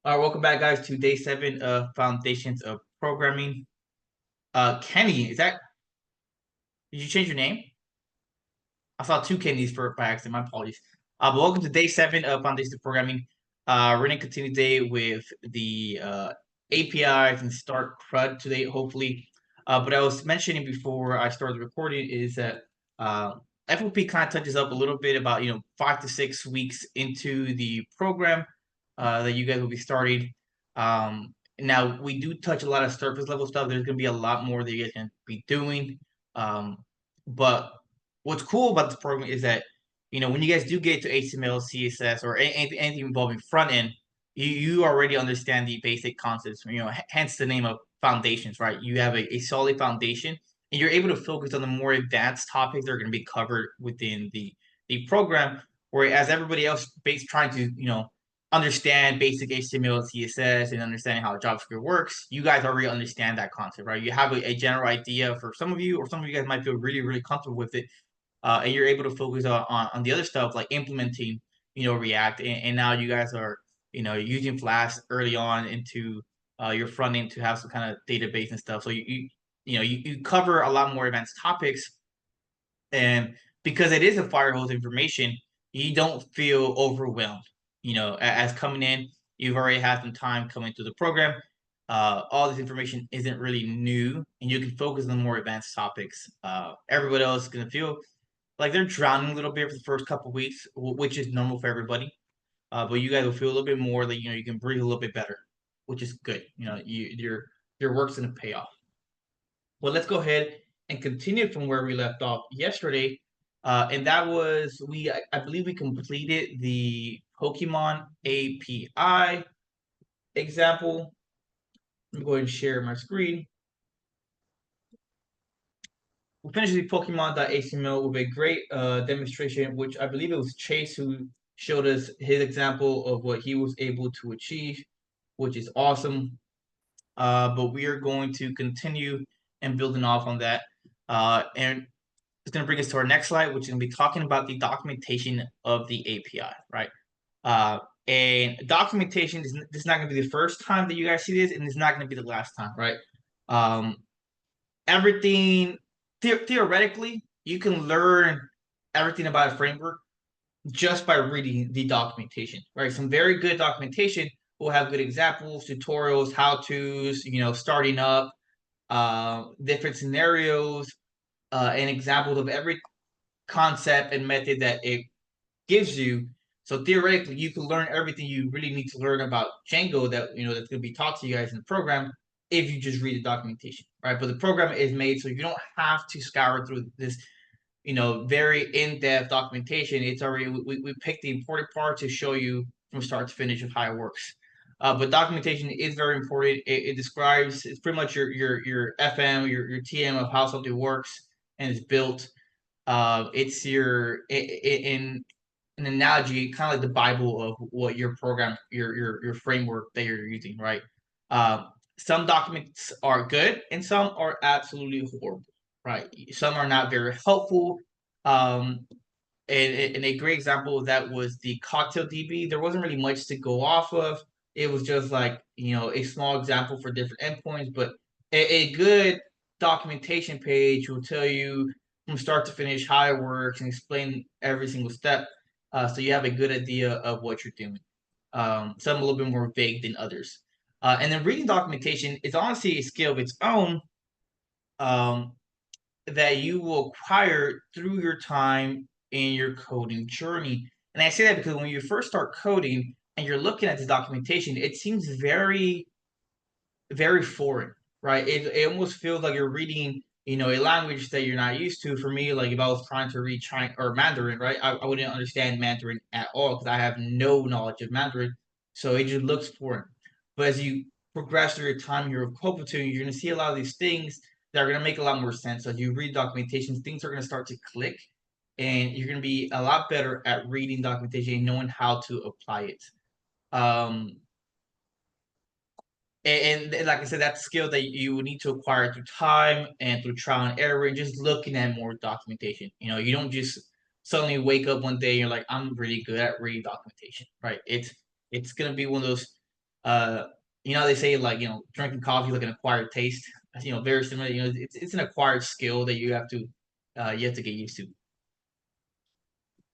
All right, welcome back, guys, to day 7 of Foundations of Programming. Kenny, did you change your name? I saw two Kennys by accident. My apologies. But welcome to day 7 of Foundations of Programming. We're gonna continue today with the APIs and start CRUD today, hopefully. But I was mentioning before I started recording is that FOP kind of touches up a little bit about 5 to 6 weeks into the program that you guys will be starting. Now we do touch a lot of surface level stuff. There's gonna be a lot more that you guys can be doing. But what's cool about this program is that when you guys do get to HTML, CSS, or anything involving front end, you already understand the basic concepts. Hence the name of foundations, right? You have a solid foundation, and you're able to focus on the more advanced topics that are going to be covered within the program. Whereas everybody else, trying to understand basic HTML, CSS, and understanding how JavaScript works, you guys already understand that concept, right? You have a general idea for some of you, or some of you guys might feel really, really comfortable with it, and you're able to focus on the other stuff like implementing, React, and now you guys are, using Flask early on into your front end to have some kind of database and stuff. So you cover a lot more advanced topics, and because it is a fire hose information, you don't feel overwhelmed. As coming in, you've already had some time coming through the program. All this information isn't really new, and you can focus on more advanced topics. Everybody else is gonna feel like they're drowning a little bit for the first couple weeks, which is normal for everybody. But you guys will feel a little bit more like you can breathe a little bit better, which is good. Your work's gonna pay off. Well, let's go ahead and continue from where we left off yesterday, and that was I believe we completed the Pokemon API example. I'm going to share my screen. We finished the Pokemon.html with a great demonstration, which I believe it was Chase who showed us his example of what he was able to achieve, which is awesome. But we are going to continue and building off on that. And it's going to bring us to our next slide, which is going to be talking about the documentation of the API, right? And documentation this is not going to be the first time that you guys see this, and it's not going to be the last time, right? Everything theoretically, you can learn everything about a framework just by reading the documentation, right? Some very good documentation will have good examples, tutorials, how-tos, starting up, different scenarios, and examples of every concept and method that it gives you. So theoretically, you can learn everything you really need to learn about Django that's going to be taught to you guys in the program if you just read the documentation, right? But the program is made so you don't have to scour through this, very in-depth documentation. It's already we picked the important part to show you from start to finish of how it works. But documentation is very important. It describes it's pretty much your FM, your TM of how something works and is built. It's in an analogy, kind of like the Bible of what your program, your framework that you're using, right? Some documents are good and some are absolutely horrible, right? Some are not very helpful. Um, and a great example of that was the cocktail DB. There wasn't really much to go off of. It was just like a small example for different endpoints, but a good documentation page will tell you from start to finish how it works and explain every single step, so you have a good idea of what you're doing. Some a little bit more vague than others. And then reading documentation is honestly a skill of its own, um, that you will acquire through your time in your coding journey. And I say that because when you first start coding and you're looking at the documentation, it seems very, very foreign, right? It almost feels like you're reading, a language that you're not used to. For me, like if I was trying to read Chinese or Mandarin, right, I wouldn't understand Mandarin at all because I have no knowledge of Mandarin. So it just looks foreign. But as you progress through your time here with Platoon, you're going to see a lot of these things that are going to make a lot more sense. As you read documentation, things are going to start to click, and you're going to be a lot better at reading documentation and knowing how to apply it. Um, and like I said, that's a skill that you need to acquire through time and through trial and error and just looking at more documentation. You don't just suddenly wake up one day and you're like, I'm really good at reading documentation, right? It's gonna be one of those. They say like drinking coffee is like an acquired taste. Very similar. It's an acquired skill that you have to get used to.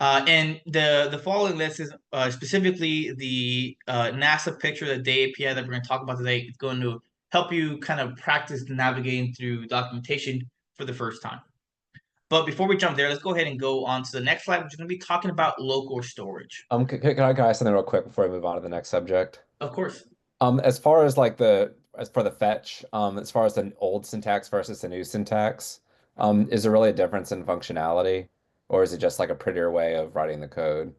And the following list is specifically the NASA picture, the day API that we're going to talk about today. It's going to help you kind of practice navigating through documentation for the first time. But before we jump there, let's go ahead and go on to the next slide, which is going to be talking about local storage. Can I ask something real quick before we move on to the next subject? Of course, As far as like as for the fetch, as far as the old syntax versus the new syntax, is there really a difference in functionality, or is it just like a prettier way of writing the code?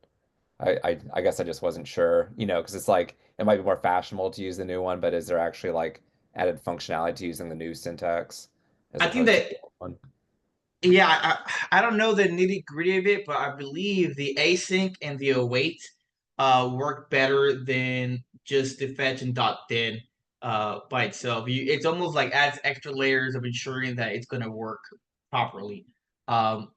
I guess I just wasn't sure, because it's like it might be more fashionable to use the new one, but is there actually like added functionality to using the new syntax as I think opposed to that the old one? yeah, I don't know the nitty gritty of it, but I believe the async and the await work better than just the fetch and dot then by itself. It's almost like adds extra layers of ensuring that it's going to work properly. Um,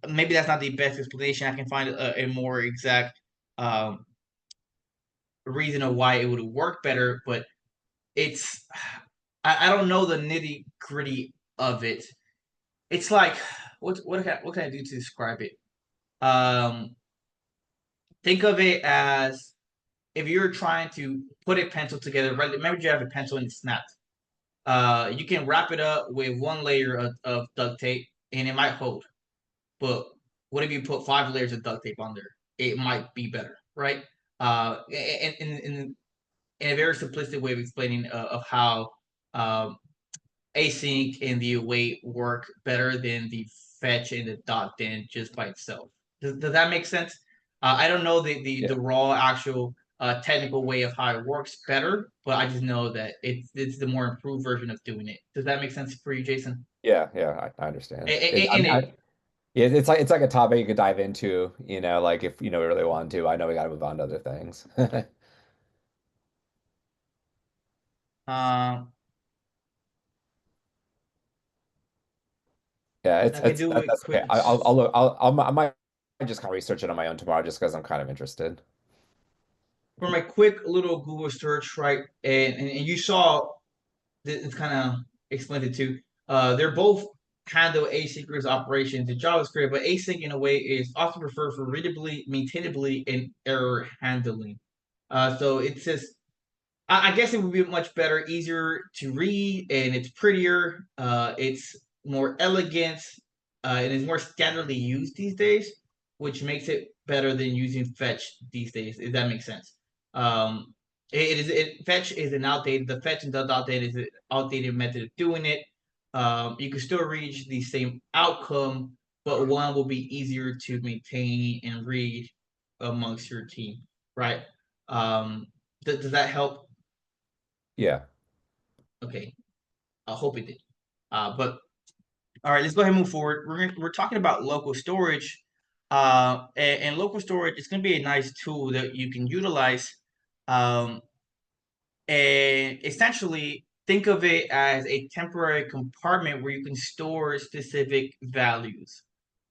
Maybe that's not the best explanation. I can find a more exact um, reason of why it would work better, but it's I don't know the nitty gritty of it. It's like what can I do to describe it? Um, think of it as if you're trying to put a pencil together. Right? Remember, you have a pencil and it's snapped. You can wrap it up with one layer of duct tape and it might hold. But what if you put 5 layers of duct tape on there? It might be better, right? In a very simplistic way of explaining of how async and the await work better than the fetch and the dot then just by itself. Does that make sense? I don't know the Yeah. raw actual technical way of how it works better, but I just know that it's the more improved version of doing it. Does that make sense for you, Jason? Yeah, I understand. I And mean, it yeah, it's like a topic you could dive into, like if we really want to. I know we got to move on to other things. um Yeah, I can do a that's quick okay. I'll look. I might just kind of research it on my own tomorrow, just because I'm kind of interested. for my quick little Google search, right? And you saw it's kind of explained it too. They're both handle asynchronous operations in JavaScript, but async in a way is also preferred for readability, maintainability, and error handling. So it says I guess it would be much better, easier to read, and it's prettier. It's more elegant, and it's more standardly used these days, which makes it better than using fetch these days. If that makes sense. Fetch is an outdated. The fetch and the outdated is an outdated method of doing it. You can still reach the same outcome, but one will be easier to maintain and read amongst your team, right? Um, does that help? Yeah, Okay, I hope it did. But all right, let's go ahead and move forward. We're talking about local storage, and local storage is going to be a nice tool that you can utilize, um, and essentially think of it as a temporary compartment where you can store specific values,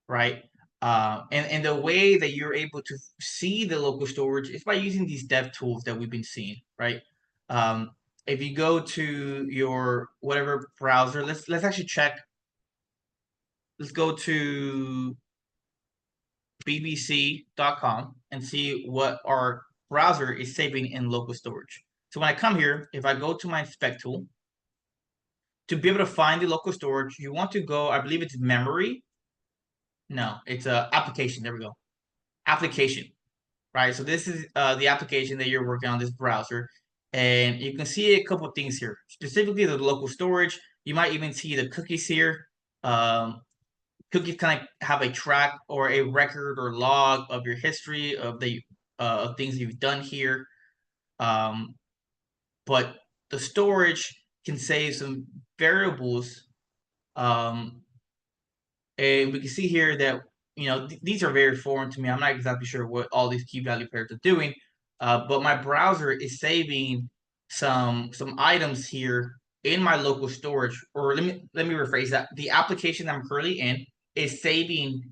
right? And the way that you're able to see the local storage is by using these dev tools that we've been seeing, right? Um, if you go to your whatever browser, let's actually check. Let's go to bbc.com and see what our browser is saving in local storage. So when I come here, if I go to my spec tool, to be able to find the local storage, you want to go, I believe it's memory. No, it's a application. There we go. Application. Right? So this is the application that you're working on this browser, and you can see a couple of things here. Specifically, the local storage. You might even see the cookies here. Um, Cookies kind of have a track or a record or log of your history of things you've done here. Um, but the storage can save some variables um, and we can see here that these are very foreign to me. I'm not exactly sure what all these key value pairs are doing, but my browser is saving some items here in my local storage. Or let me rephrase that. The application I'm currently in is saving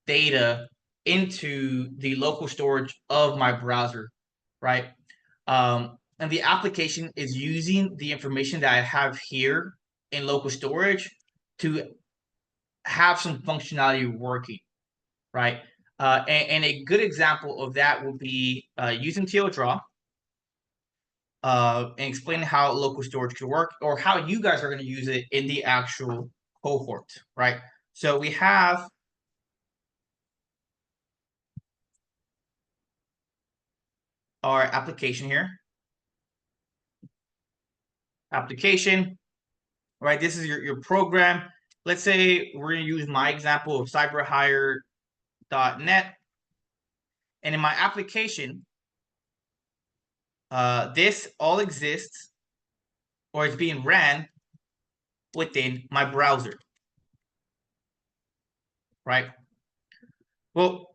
data into the local storage of my browser, right? and the application is using the information that I have here in local storage to have some functionality working, right? And a good example of that will be using TLDraw and explaining how local storage could work, or how you guys are going to use it in the actual cohort, right? So we have our application here. Application, right? This is your program. Let's say we're going to use my example of cyberhire.net. And in my application, this all exists or is being ran within my browser, right? Well,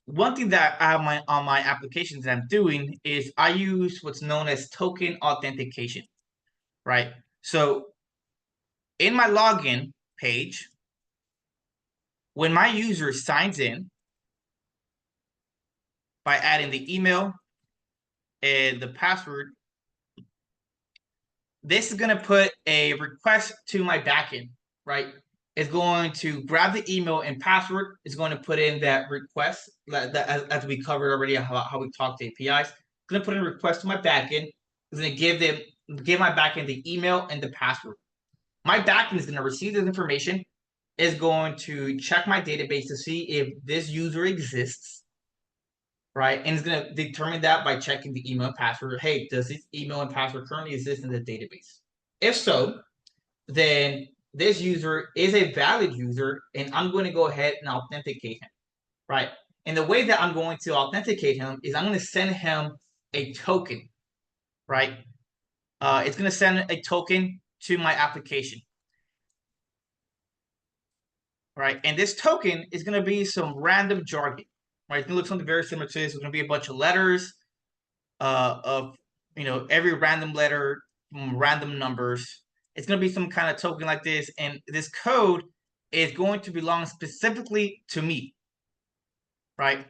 one thing that I have on my applications that I'm doing is I use what's known as token authentication, right? So in my login page, when my user signs in by adding the email and the password, this is going to put a request to my backend, right? It's going to grab the email and password. It's going to put in that request as we covered already how we talk to APIs. It's going to put in a request to my backend. It's going to give my backend the email and the password. My backend is going to receive this information, is going to check my database to see if this user exists, right? And it's going to determine that by checking the email and password. Hey, does this email and password currently exist in the database? If so, then this user is a valid user, and I'm going to go ahead and authenticate him, right? And the way that I'm going to authenticate him is I'm going to send him a token, right? It's going to send a token to my application, right? And this token is going to be some random jargon, right? It's going to look something very similar to this. It's going to be a bunch of letters of, every random letter, random numbers. It's going to be some kind of token like this. And this code is going to belong specifically to me, right?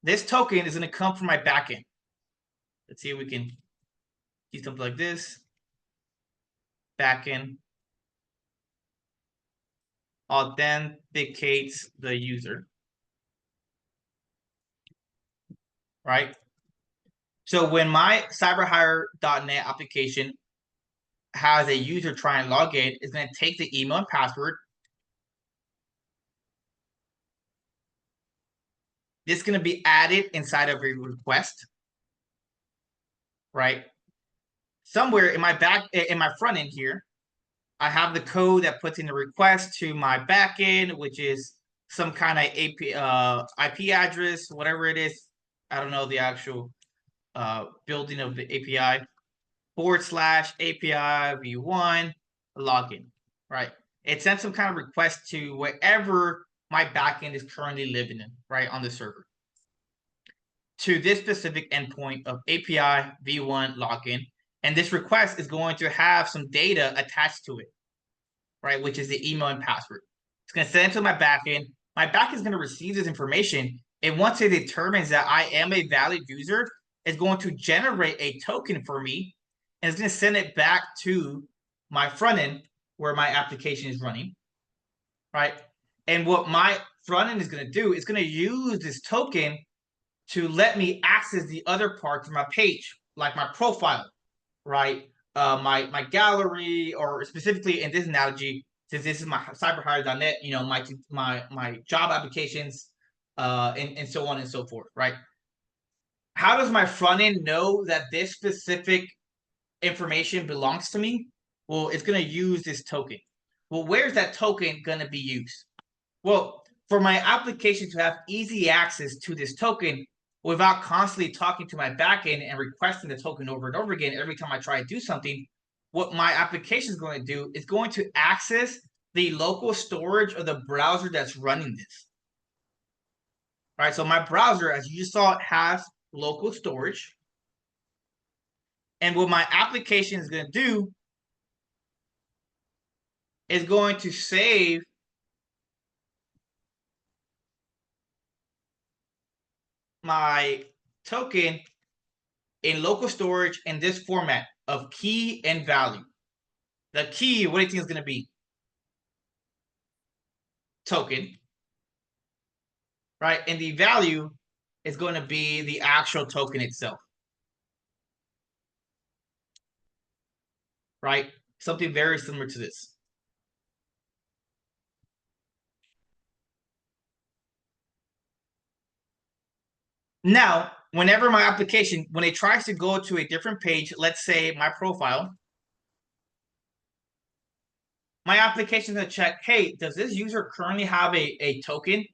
This token is going to come from my backend. Let's see if we can do something like this. Backend authenticates the user, right? So when my cyberhire.net application has a user try and log in, it's going to take the email and password. This is going to be added inside of a request, right? Somewhere in my front end here, I have the code that puts in the request to my backend, which is some kind of IP address, whatever it is. I don't know the actual building of the API / API v1 login, right? It sends some kind of request to wherever my backend is currently living in, right, on the server, to this specific endpoint of API v1 login. And this request is going to have some data attached to it, right, which is the email and password. It's going to send it to my backend. My backend is going to receive this information. And once it determines that I am a valid user, it's going to generate a token for me. And it's going to send it back to my front end where my application is running, right? And what my front end is going to do is going to use this token to let me access the other parts of my page, like my profile, right? My gallery, or specifically in this analogy, since this is my cyberhire.net, my job applications, and so on and so forth, right? How does my front end know that this specific information belongs to me? Well, it's going to use this token. Well, where's that token going to be used? Well, for my application to have easy access to this token without constantly talking to my backend and requesting the token over and over again every time I try to do something, what my application is going to do is going to access the local storage of the browser that's running this. All right, so my browser, as you just saw, has local storage. And what my application is going to do is going to save my token in local storage in this format of key and value. The key, what do you think is going to be? Token, right? And the value is going to be the actual token itself, right? Something very similar to this. Now, whenever my application, when it tries to go to a different page, let's say my profile, my application is going to check, hey, does this user currently have a token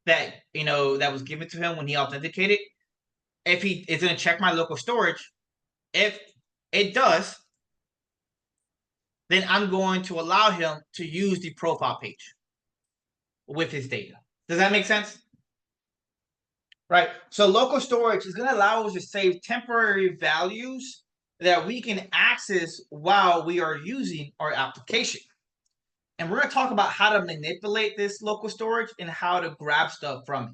that, that was given to him when he authenticated? If he is going to check my local storage, if it does, then I'm going to allow him to use the profile page with his data. Does that make sense? Right. So local storage is going to allow us to save temporary values that we can access while we are using our application. And we're going to talk about how to manipulate this local storage and how to grab stuff from it.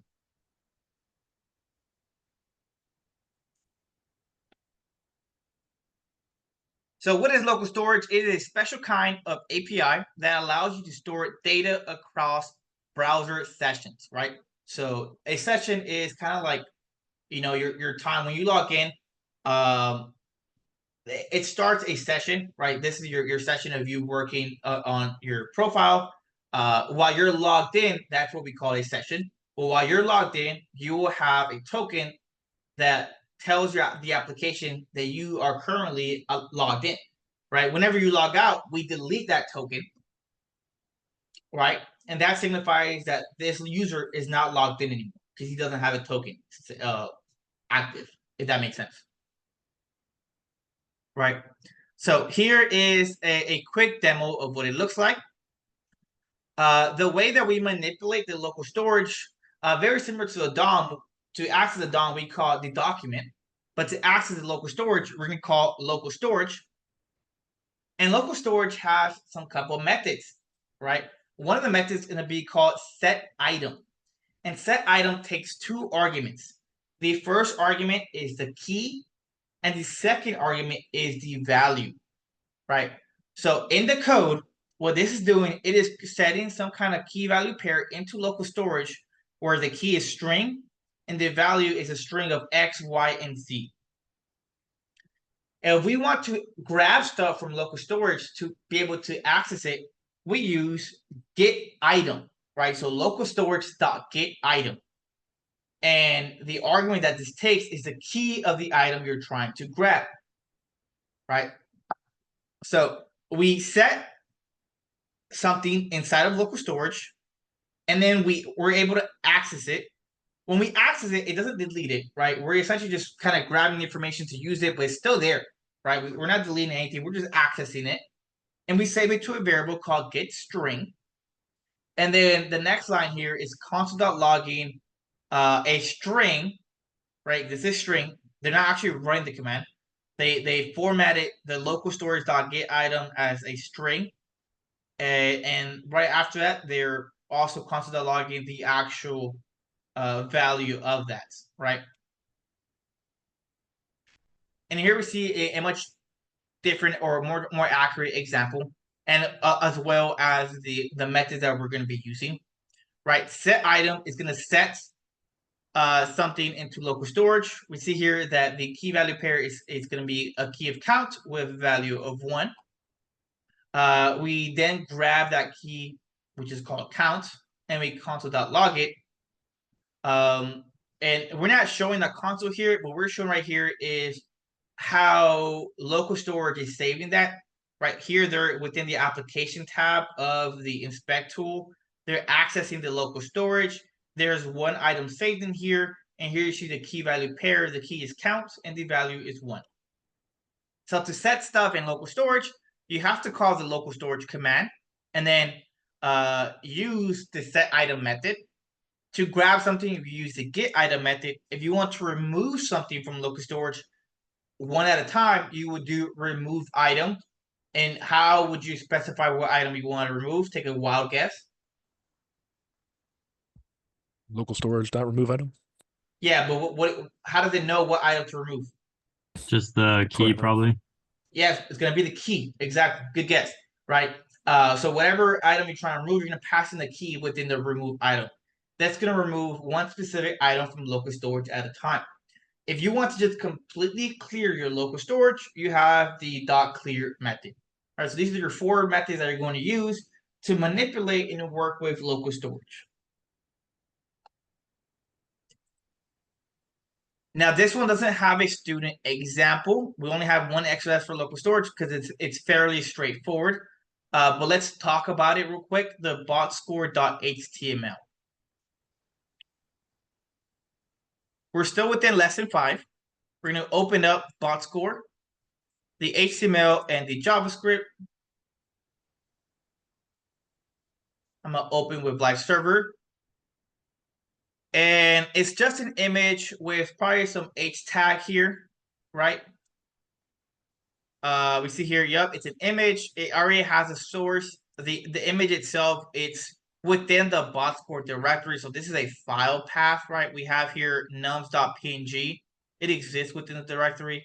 So what is local storage? It is a special kind of API that allows you to store data across browser sessions, right? So a session is kind of like, your time when you log in. It starts a session, right? This is your session of you working on your profile. While you're logged in, that's what we call a session. But while you're logged in, you will have a token that tells the application that you are currently logged in, right? Whenever you log out, we delete that token, right? And that signifies that this user is not logged in anymore because he doesn't have a token active, if that makes sense. Right. So here is a quick demo of what it looks like. The way that we manipulate the local storage, very similar to the DOM. To access the DOM, we call it the document. But to access the local storage, we're going to call local storage. And local storage has some couple of methods, right? One of the methods is going to be called set item. And set item takes two arguments. The first argument is the key, and the second argument is the value, right? So in the code, what this is doing, it is setting some kind of key value pair into local storage where the key is string and the value is a string of X, Y, and Z. And if we want to grab stuff from local storage to be able to access it, we use get item, right? So local storage dot get item. And the argument that this takes is the key of the item you're trying to grab, right? So we set something inside of local storage, and then we're able to access it. When we access it, it doesn't delete it, right? We're essentially just kind of grabbing the information to use it, but it's still there, right? We're not deleting anything. We're just accessing it. And we save it to a variable called getString. And then the next line here is console.logging a string, right? This is string. They're not actually running the command. They formatted the local storage.get item as a string. And right after that, they're also console.logging the actual value of that, right? And here we see a much different or more accurate example, and as well as the methods that we're going to be using, right? Set item is going to set something into local storage. We see here that the key value pair is going to be a key of count with value of 1. We then grab that key, which is called count, and we console.log it. And we're not showing the console here. What we're showing right here is how local storage is saving that. Right here, they're within the application tab of the inspect tool. They're accessing the local storage. There's one item saved in here. And here you see the key value pair. The key is count and the value is 1. So to set stuff in local storage, you have to call the local storage command and then use the set item method. To grab something, you use the get item method. If you want to remove something from local storage one at a time, you would do remove item. And how would you specify what item you want to remove? Take a wild guess. Local storage dot remove item. Yeah, but how does it know what item to remove? Just the key, probably. Yes, it's going to be the key. Exactly. Good guess. Right. So whatever item you're trying to remove, you're going to pass in the key within the remove item. That's going to remove one specific item from local storage at a time. If you want to just completely clear your local storage, you have the .clear method. All right, so these are your 4 methods that you're going to use to manipulate and work with local storage. Now, this one doesn't have a student example. We only have one exercise for local storage because it's fairly straightforward. But let's talk about it real quick. The botscore.html. We're still within lesson 5. We're going to open up botscore, the HTML, and the JavaScript. I'm going to open with live server. And it's just an image with probably some H tag here, right? We see here, yep, it's an image. It already has a source. The image itself, it's within the botscore directory. So this is a file path, right? We have here nums.png. It exists within the directory.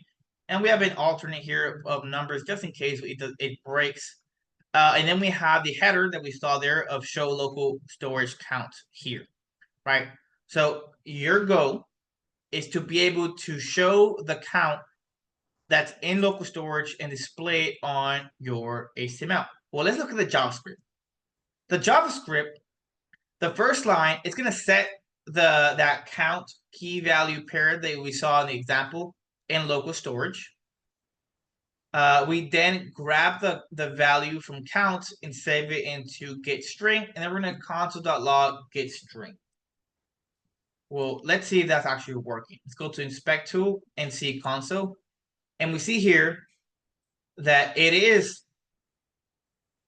And we have an alternate here of numbers just in case it breaks. And then we have the header that we saw there of show local storage count here, right? So your goal is to be able to show the count that's in local storage and display it on your HTML. Well, let's look at the JavaScript. The JavaScript, the first line, it's going to set that count key value pair that we saw in the example in local storage. We then grab the value from count and save it into get string, and then we're going to console.log get string. Well, let's see if that's actually working. Let's go to inspect tool and see console. And we see here that it is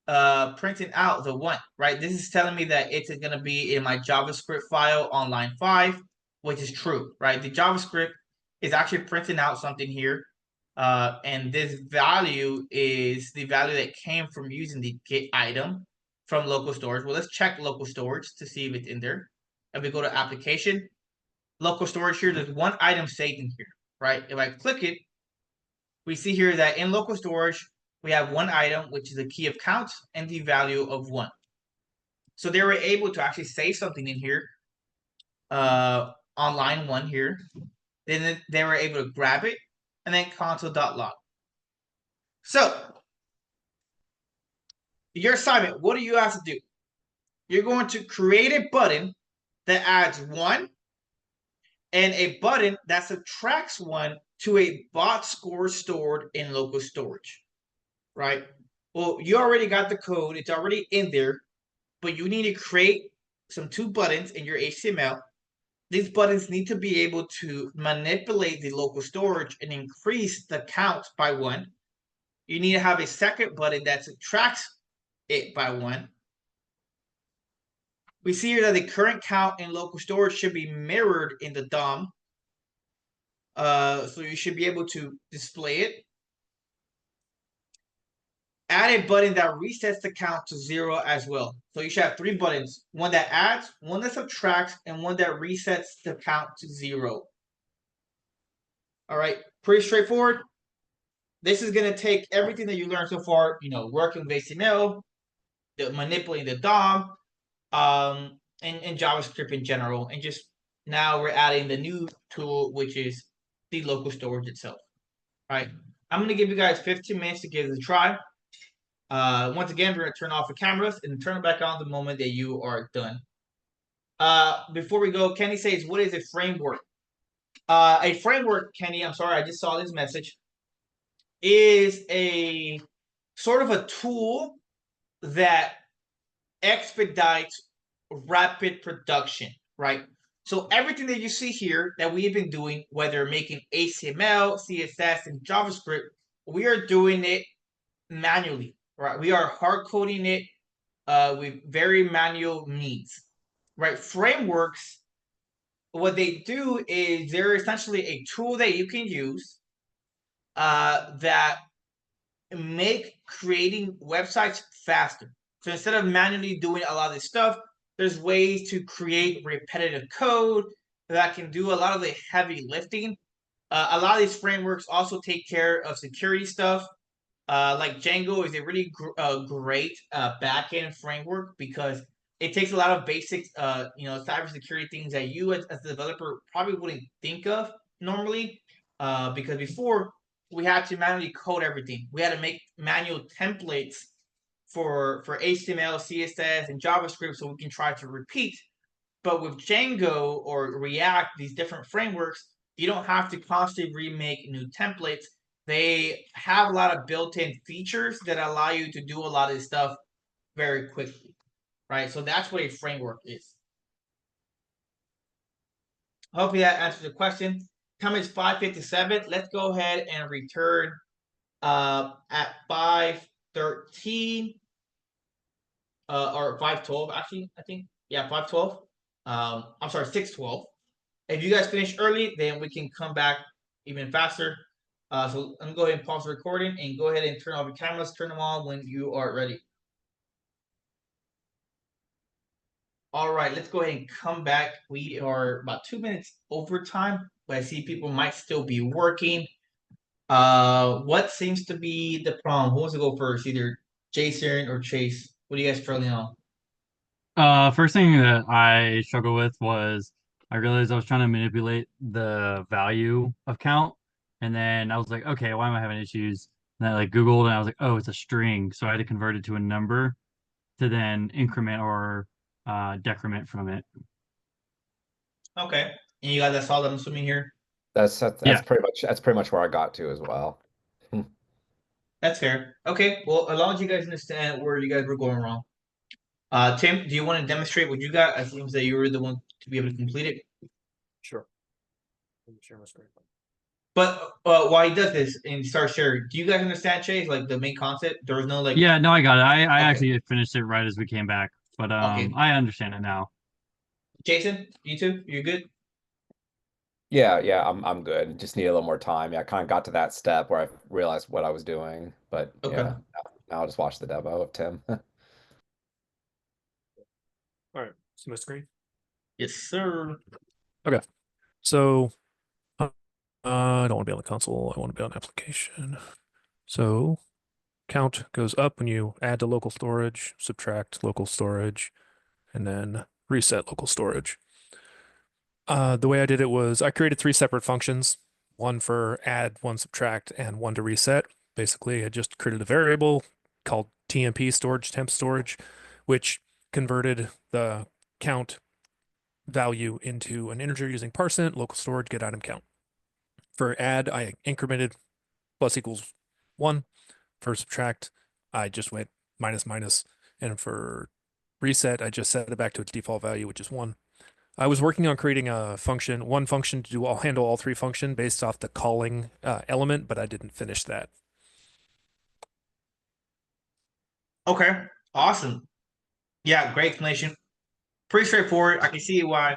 printing out the 1, right? This is telling me that it's going to be in my JavaScript file on line 5, which is true, right? The JavaScript is actually printing out something here. And this value is the value that came from using the get item from local storage. Well, let's check local storage to see if it's in there. If we go to application, local storage here, there's one item saved in here, right? If I click it, we see here that in local storage, we have one item, which is a key of count and the value of 1. So they were able to actually save something in here on line 1 here. Then they were able to grab it and then console.log. So your assignment, what do you have to do? You're going to create a button that adds 1 and a button that subtracts 1 to a bot score stored in local storage, right? Well, you already got the code. It's already in there, but you need to create some 2 buttons in your HTML. These buttons need to be able to manipulate the local storage and increase the count by 1. You need to have a second button that subtracts it by 1. We see here that the current count in local storage should be mirrored in the DOM. So you should be able to display it. Add a button that resets the count to 0 as well. So you should have 3 buttons. One that adds, one that subtracts, and one that resets the count to 0. All right, pretty straightforward. This is going to take everything that you learned so far, working with HTML, manipulating the DOM, and JavaScript in general. And just now we're adding the new tool, which is the local storage itself. All right, I'm going to give you guys 15 minutes to give it a try. Once again, we're going to turn off the cameras and turn it back on the moment that you are done. Before we go, Kenny says, what is a framework? A framework, Kenny, I'm sorry, I just saw this message, is a sort of a tool that expedites rapid production, right? So everything that you see here that we've been doing, whether making HTML, CSS, and JavaScript, we are doing it manually, right? We are hard coding it with very manual means, right? Frameworks, what they do is they're essentially a tool that you can use that make creating websites faster. So instead of manually doing a lot of this stuff, there's ways to create repetitive code that can do a lot of the heavy lifting A lot of these frameworks also take care of security stuff. Like Django is a really great backend framework because it takes a lot of basic, cybersecurity things that you as a developer probably wouldn't think of normally. Because before we had to manually code everything, we had to make manual templates for HTML, CSS, and JavaScript so we can try to repeat. But with Django or React, these different frameworks, you don't have to constantly remake new templates. They have a lot of built-in features that allow you to do a lot of this stuff very quickly, right? So that's what a framework is. Hopefully that answers the question. Time is 5:57. Let's go ahead and return at 5:13 or 5:12 actually, I think. Yeah, 5:12. I'm sorry, 6:12. If you guys finish early, then we can come back even faster. So I'm gonna go ahead and pause the recording and go ahead and turn off your cameras, turn them on when you are ready. All right, let's go ahead and come back. We are about 2 minutes over time, but I see people might still be working. What seems to be the problem? Who wants to go first? Either Jason or Chase. What are you guys struggling on? First thing that I struggled with was I realized I was trying to manipulate the value of count, and then I was like, okay, why am I having issues? And I like Googled, and I was like, oh, it's a string, so I had to convert it to a number to then increment or decrement from it. Okay, and you guys that's all I'm assuming here. That's Yeah. pretty much where I got to as well. That's fair. Okay, well, as long as you guys understand where you guys were going wrong. Tim, do you want to demonstrate what you got? It seems that you were the one to be able to complete it. Sure. Let me share my screen. But while he does this and starts sharing, do you guys understand, Chase? Like the main concept? There was no like. Yeah, no, I got it. I Okay. actually finished it right as we came back, but Okay. I understand it now. Jason, you too? You good? Yeah, I'm good. Just need a little more time. Yeah, I kind of got to that step where I realized what I was doing, but Okay. yeah, now I'll just watch the demo of Tim. All right, see my screen? Yes, sir. Okay, so I don't want to be on the console. I want to be on application. So count goes up when you add to local storage, subtract local storage, and then reset local storage. The way I did it was I created 3 separate functions, one for add, one subtract, and one to reset. Basically, I just created a variable called TMP storage, temp storage, which converted the count value into an integer using parseInt, local storage, get item count. For add, I incremented plus equals 1. For subtract, I just went minus minus. And for reset, I just set it back to its default value, which is 1. I was working on creating a function, one function to handle all 3 functions based off the calling element, but I didn't finish that. Okay. Awesome. Yeah, great explanation. Pretty straightforward. I can see why,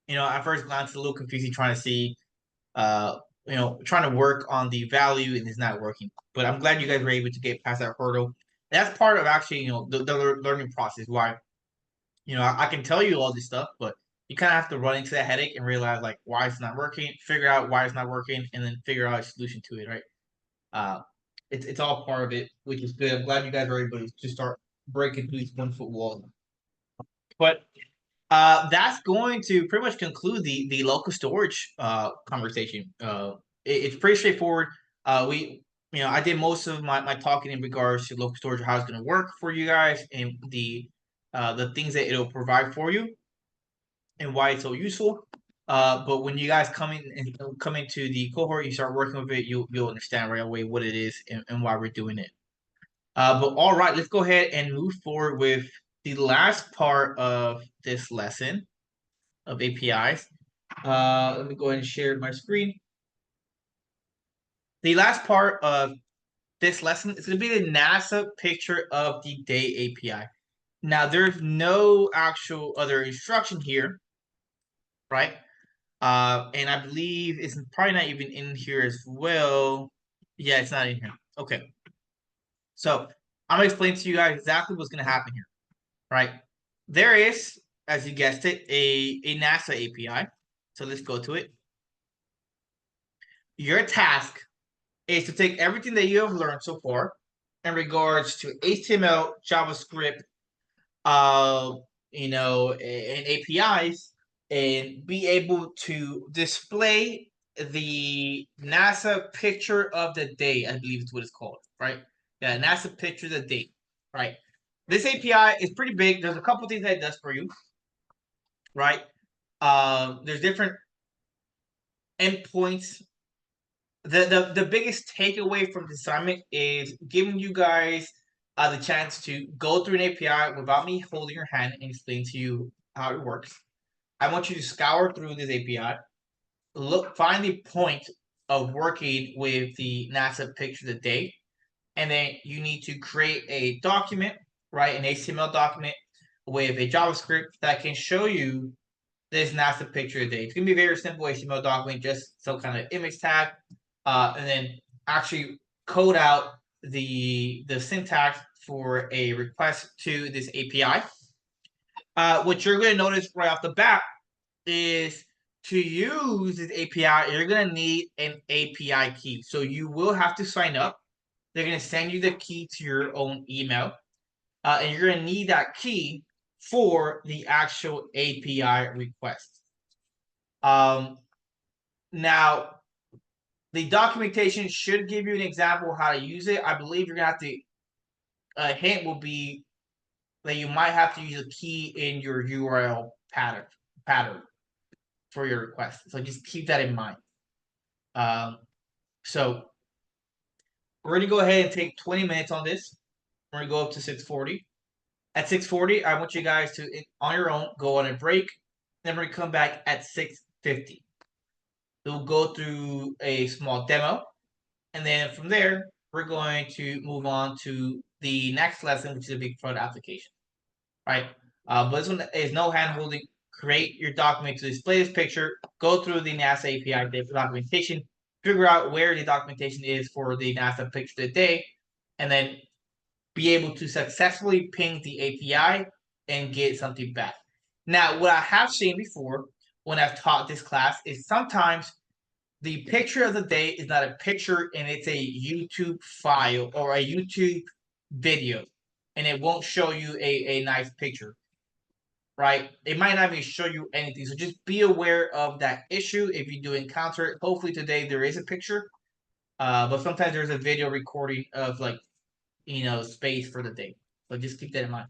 at first glance, it's a little confusing trying to see, trying to work on the value and it's not working. But I'm glad you guys were able to get past that hurdle. And that's part of actually, the learning process. Why, I can tell you all this stuff, but you kind of have to run into that headache and realize like why it's not working, figure out why it's not working, and then figure out a solution to it, right? It's all part of it, which is good. I'm glad you guys are able to start breaking through these 1 foot walls. But that's going to pretty much conclude the local storage conversation. It's pretty straightforward. I did most of my talking in regards to local storage, how it's going to work for you guys, and the things that it'll provide for you, and why it's so useful. But when you guys come into the cohort, you start working with it, you'll understand right away what it is and why we're doing it. But all right, let's go ahead and move forward with the last part of this lesson of APIs. Let me go ahead and share my screen. The last part of this lesson is going to be the NASA picture of the day API. Now, there's no actual other instruction here, right? And I believe it's probably not even in here as well. Yeah, it's not in here. Okay. So I'm gonna explain to you guys exactly what's gonna happen here, right? There is, as you guessed it, a NASA API. So let's go to it. your task is to take everything that you have learned so far in regards to HTML, JavaScript, and APIs, and be able to display the NASA picture of the day, I believe is what it's called, right? Yeah, NASA picture of the day, right? This API is pretty big. There's a couple things that it does for you, right? There's different endpoints. The biggest takeaway from the assignment is giving you guys the chance to go through an API without me holding your hand and explain to you how it works. I want you to scour through this API, find the point of working with the NASA picture of the day, and then you need to create a document, right? An HTML document with a JavaScript that can show you this NASA picture of the day. It's gonna be a very simple HTML document, just some kind of image tag, and then actually code out the syntax for a request to this API. What you're gonna notice right off the bat is to use this API, you're gonna need an API key. So you will have to sign up. They're gonna send you the key to your own email, and you're gonna need that key for the actual API request. Now the documentation should give you an example of how to use it. I believe you're gonna have to. A hint will be that you might have to use a key in your URL pattern for your request. So just keep that in mind. So we're gonna go ahead and take 20 minutes on this. We're gonna go up to 6:40. At 6:40, I want you guys to, on your own, go on a break. Then we're gonna come back at 6:50. We'll go through a small demo, and then from there, we're going to move on to the next lesson, which is a big CRUD application, right? But this one is no hand holding. Create your document to display this picture. Go through the NASA API documentation. Figure out where the documentation is for the NASA picture of the day, and then be able to successfully ping the API and get something back. Now, what I have seen before when I've taught this class is sometimes the picture of the day is not a picture and it's a YouTube file or a YouTube video, and it won't show you a nice picture, right? It might not even show you anything. So just be aware of that issue if you do encounter it. Hopefully today there is a picture, but sometimes there's a video recording of space for the day. So just keep that in mind.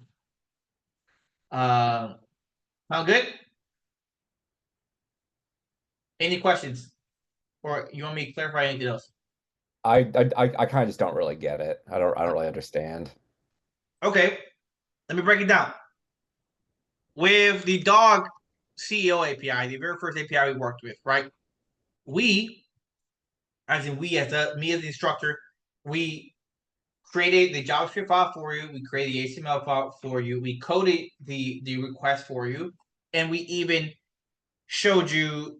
Sound good? Any questions? Or you want me to clarify anything else? I kind of just don't really get it. I don't really understand. Okay, let me break it down. With the dog CEO API, the very first API we worked with, right? We, as in me as the instructor, we created the JavaScript file for you. We created the HTML file for you. We coded the request for you, and we even showed you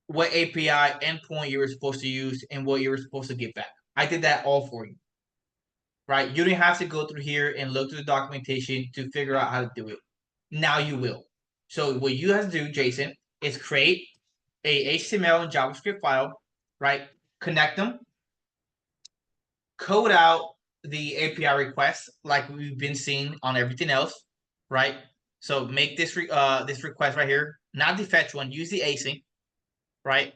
what API endpoint you were supposed to use and what you were supposed to get back. I did that all for you, right? You didn't have to go through here and look through the documentation to figure out how to do it. Now you will. So what you have to do, Jason, is create a HTML and JavaScript file, right? Connect them, code out the API request like we've been seeing on everything else, right? So make this this request right here, not the fetch one. Use the async, right?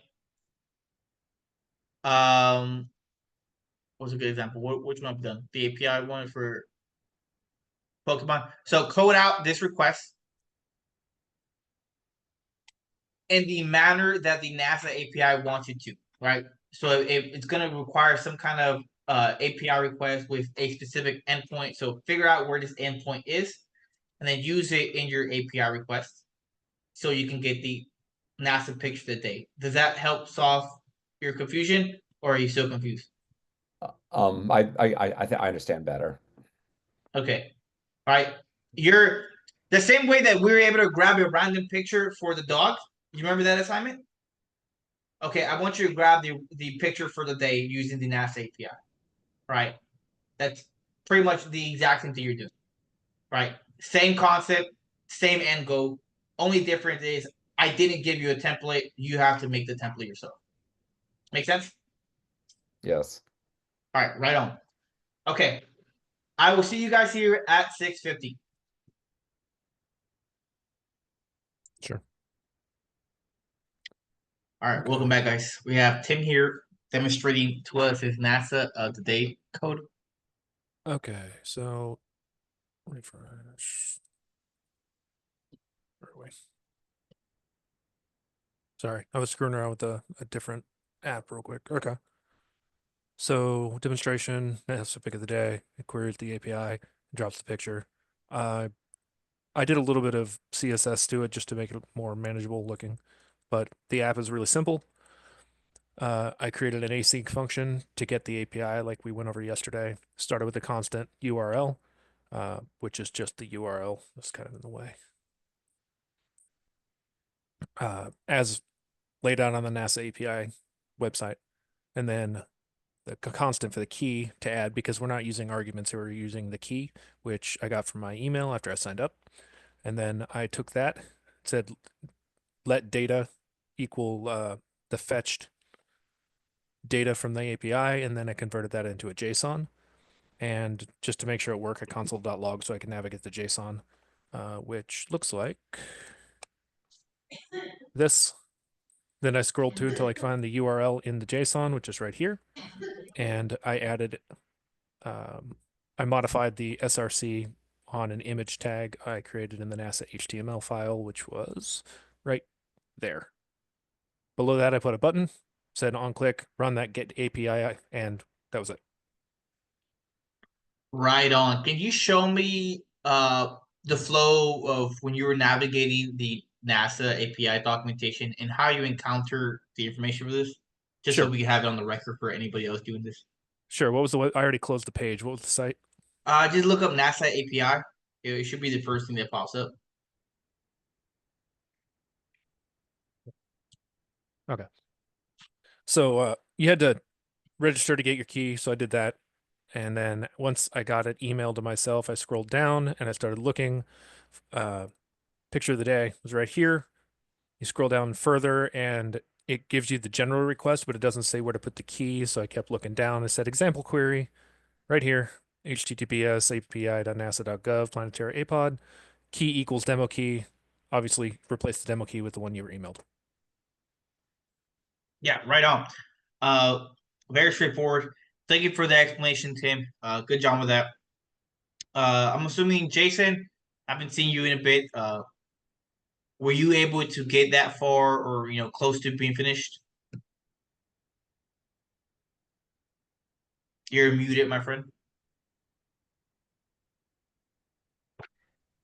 What's a good example? Which one I've done? The API one for Pokemon. So code out this request in the manner that the NASA API wants you to, right? So it's going to require some kind of API request with a specific endpoint. So figure out where this endpoint is, and then use it in your API request, so you can get the NASA picture of the day. Does that help solve your confusion, or are you still confused? I think I understand better. Okay, all right. You're the same way that we were able to grab a random picture for the dog. You remember that assignment? Okay, I want you to grab the picture for the day using the NASA API. Right? That's pretty much the exact same thing you're doing. Right? Same concept, same end goal. Only difference is I didn't give you a template. You have to make the template yourself. Make sense? Yes. All right, right on. Okay, I will see you guys here at 6:50. Sure. All right, Okay. welcome back, guys. We have Tim here demonstrating to us his NASA Today code. Okay, so refresh. Where are we? Sorry, I was screwing around with a different app real quick. Okay. So demonstration, that's the pick of the day. It queries the API, drops the picture. I did a little bit of CSS to it just to make it more manageable looking, but the app is really simple. I created an async function to get the API like we went over yesterday. Started with a constant URL, which is just the URL that's kind of in the way. As laid out on the NASA API website. And then the constant for the key to add, because we're not using arguments, we're using the key, which I got from my email after I signed up. And then I took that, said let data equal the fetched data from the API, and then I converted that into a JSON. And just to make sure it worked, I console.log so I can navigate the JSON, which looks like this. Then I scrolled to until I find the URL in the JSON, which is right here. And I added, I modified the SRC on an image tag I created in the NASA HTML file, which was right there. Below that, I put a button, said on click, run that get API, and that was it. Right on. Can you show me the flow of when you were navigating the NASA API documentation and how you encounter the information for this? Just so Sure. we can have it on the record for anybody else doing this. Sure. What was the? I already closed the page. What was the site? Just look up NASA API. It should be the first thing that pops up. Okay. So you had to register to get your key. So I did that. And then once I got it emailed to myself, I scrolled down and I started looking. Picture of the day was right here. You scroll down further and it gives you the general request, but it doesn't say where to put the key. So I kept looking down. It said example query right here, https api.nasa.gov planetary apod, key equals demo key. Obviously, replace the demo key with the one you were emailed. Yeah, right on. Very straightforward. Thank you for the explanation, Tim. Good job with that. I'm assuming Jason, I haven't seen you in a bit. Were you able to get that far or close to being finished? You're muted, my friend.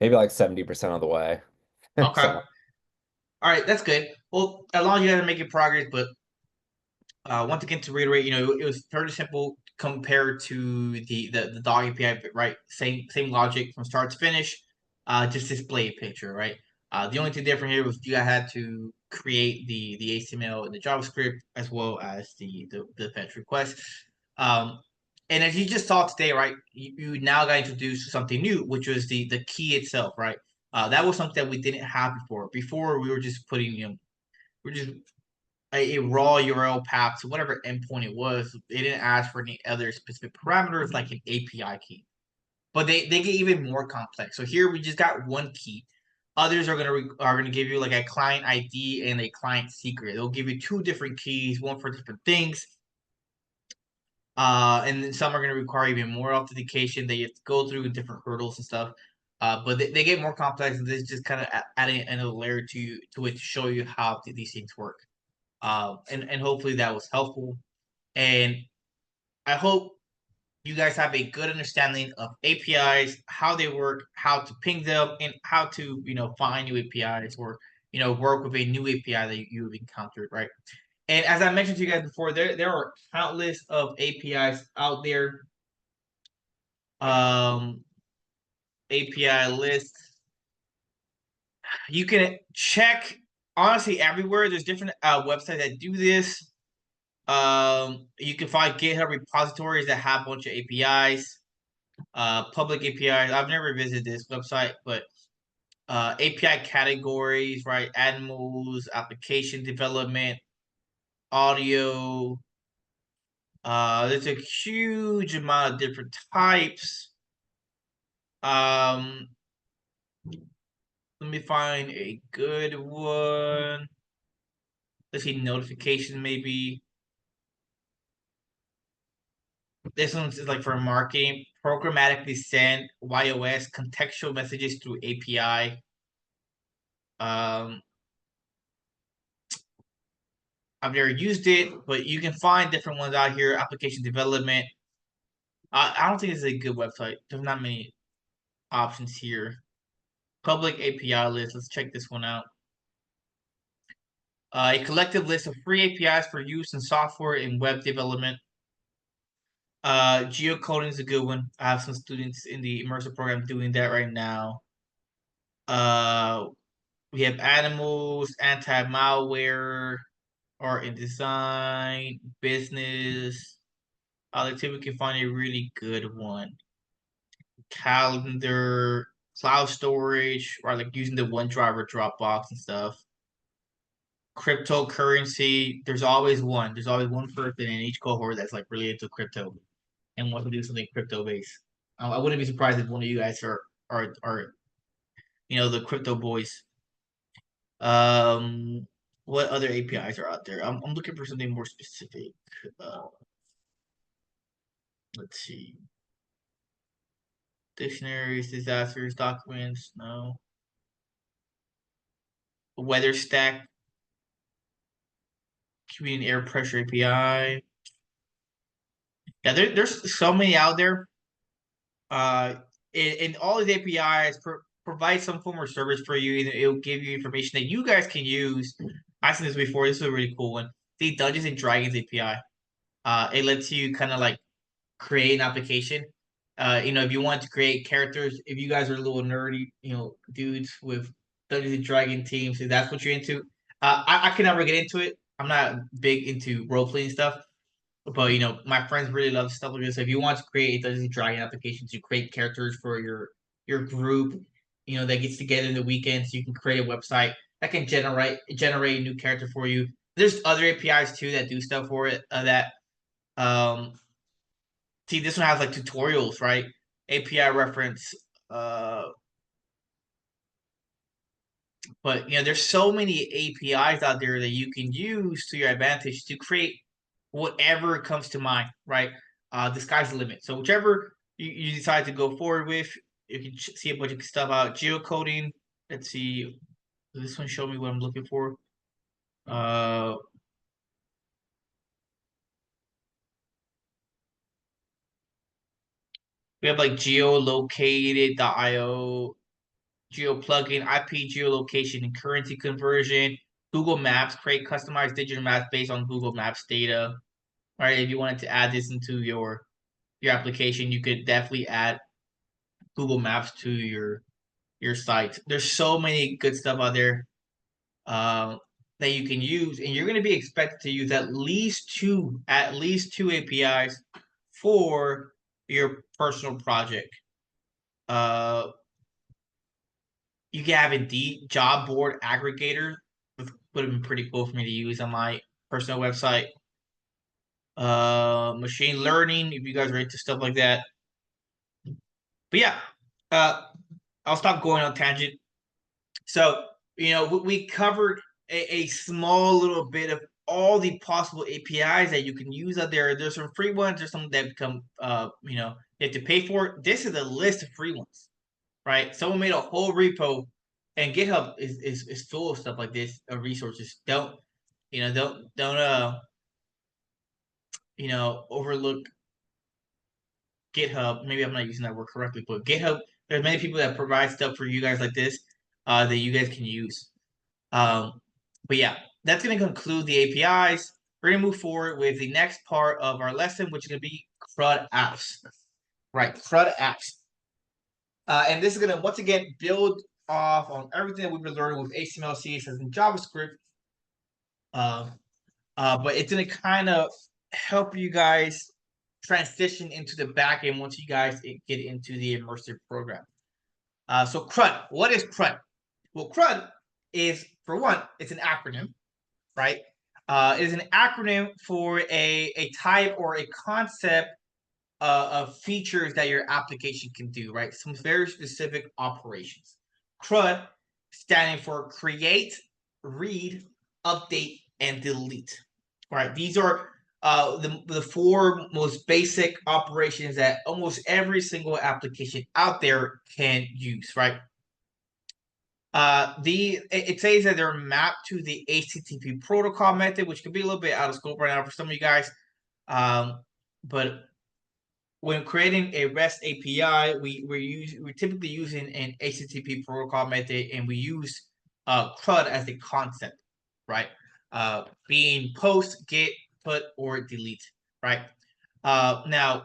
Maybe like 70% of the way. Okay. So, All right, that's good. Well, as long as you guys are making progress, but once again to reiterate, it was fairly simple compared to the dog API, right? Same logic from start to finish. Just display a picture, right? The only thing different here was you had to create the HTML and the JavaScript as well as the fetch request. And as you just saw today, right, you now got introduced to something new, which was the key itself, right? That was something that we didn't have before. Before we were just putting, we're just a raw URL path to whatever endpoint it was. They didn't ask for any other specific parameters like an API key. But they get even more complex. So here we just got one key. Others are gonna give you like a client ID and a client secret. They'll give you two different keys, one for different things. And then some are going to require even more authentication that you have to go through different hurdles and stuff. But they get more complex, and this is just kind of adding another layer to it to show you how these things work. And hopefully that was helpful. And I hope you guys have a good understanding of APIs, how they work, how to ping them, and how to find new APIs or work with a new API that you've encountered, right? And as I mentioned to you guys before, there are countless of APIs out there. API list. You can check honestly everywhere. There's different websites that do this. You can find GitHub repositories that have a bunch of APIs, public APIs. I've never visited this website, but API categories, right? Animals, application development, audio, There's a huge amount of different types. Let me find a good one. Let's see, notification maybe. This one's like for marketing. Programmatically send YOS contextual messages through API. I've never used it, but you can find different ones out here. Application development. I don't think it's a good website. There's not many options here. Public API list. Let's check this one out. A collective list of free APIs for use in software and web development. Geocoding is a good one. I have some students in the immersive program doing that right now. We have animals, anti-malware, art and design, business. Let's see if we can find a really good one. Calendar, cloud storage, or like using the OneDrive or Dropbox and stuff. Cryptocurrency, there's always one. There's always one person in each cohort that's like really into crypto and wants to do something crypto based. I wouldn't be surprised if one of you guys are the crypto boys. What other APIs are out there? I'm looking for something more specific. Let's see. Dictionaries, disasters, documents, no. Weather stack, community air pressure API. Yeah, there's so many out there. And all these APIs provide some form of service for you. And it'll give you information that you guys can use. I've seen this before. This is a really cool one. The Dungeons and Dragons API. It lets you kind of like create an application. If you want to create characters, if you guys are a little nerdy, dudes with Dungeons and Dragon teams, if that's what you're into, I can never get into it. I'm not big into role playing stuff, but my friends really love stuff like this. So if you want to create a Dungeons and Dragon application to create characters for your group, that gets together in the weekends, you can create a website that can generate a new character for you. There's other APIs too that do stuff for it. See, this one has like tutorials, right? API reference. But there's so many APIs out there that you can use to your advantage to create whatever comes to mind, right? The sky's the limit. So whichever you decide to go forward with, you can see a bunch of stuff out. Geocoding. Let's see. This one show me what I'm looking for. We have like geolocated.io, geo plugin, IP geolocation and currency conversion, Google Maps, create customized digital maps based on Google Maps data. All right, if you wanted to add this into your application, you could definitely add Google Maps to your site. There's so many good stuff out there that you can use, and you're going to be expected to use at least two APIs for your personal project. You can have Indeed job board aggregator, which would have been pretty cool for me to use on my personal website. Machine learning, if you guys are into stuff like that. But yeah, I'll stop going on tangent. So, we covered a small little bit of all the possible APIs that you can use out there. There's some free ones, there's some that become, you have to pay for. This is a list of free ones, right? Someone made a whole repo, and GitHub is full of stuff like this, of resources. Don't overlook GitHub. Maybe I'm not using that word correctly, but GitHub, there's many people that provide stuff for you guys like this that you guys can use. But yeah, that's going to conclude the APIs. We're going to move forward with the next part of our lesson, which is going to be CRUD apps. Right, CRUD apps. And this is going to, once again, build off on everything that we've been learning with HTML, CSS, and JavaScript. But it's going to kind of help you guys transition into the back end once you guys get into the immersive program. So CRUD, what is CRUD? Well, CRUD is, for one, it's an acronym, right? is an acronym for a type or a concept of features that your application can do, right? Some very specific operations. CRUD standing for create, read, update, and delete. Right? These are the four most basic operations that almost every single application out there can use, right? It says that they're mapped to the HTTP protocol method, which could be a little bit out of scope right now for some of you guys. But when creating a REST API, we're typically using an HTTP protocol method, and we use CRUD as the concept, right? Being post, get, put, or delete, right? Now,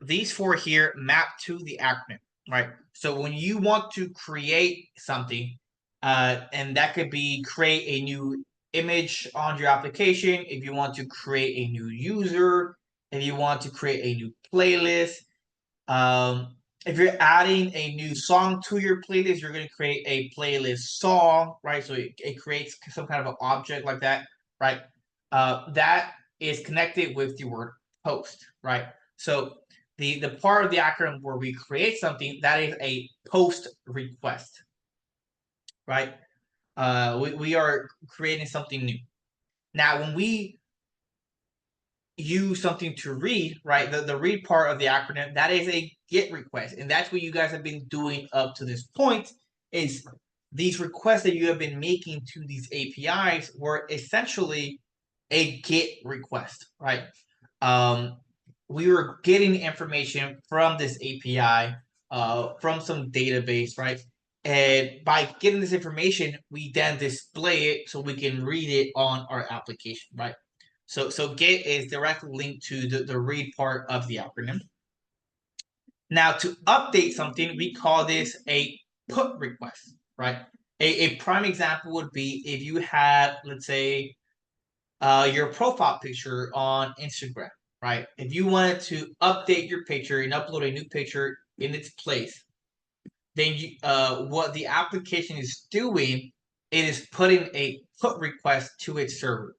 these four here map to the acronym, right? So when you want to create something, and that could be create a new image on your application, if you want to create a new user, if you want to create a new playlist, if you're adding a new song to your playlist, you're going to create a playlist song, right? So it creates some kind of an object like that, right? That is connected with the word post, right? So the part of the acronym where we create something, that is a post request, right? We are creating something new. Now, when we use something to read, right? The read part of the acronym, that is a GET request. And that's what you guys have been doing up to this point, is these requests that you have been making to these APIs were essentially a GET request, right? We were getting information from this API, from some database, right? And by getting this information, we then display it so we can read it on our application, right? So get is directly linked to the read part of the acronym. Now, to update something, we call this a put request, right? A prime example would be if you have, let's say, your profile picture on Instagram, right? If you wanted to update your picture and upload a new picture in its place, then what the application is doing, it is putting a put request to its server,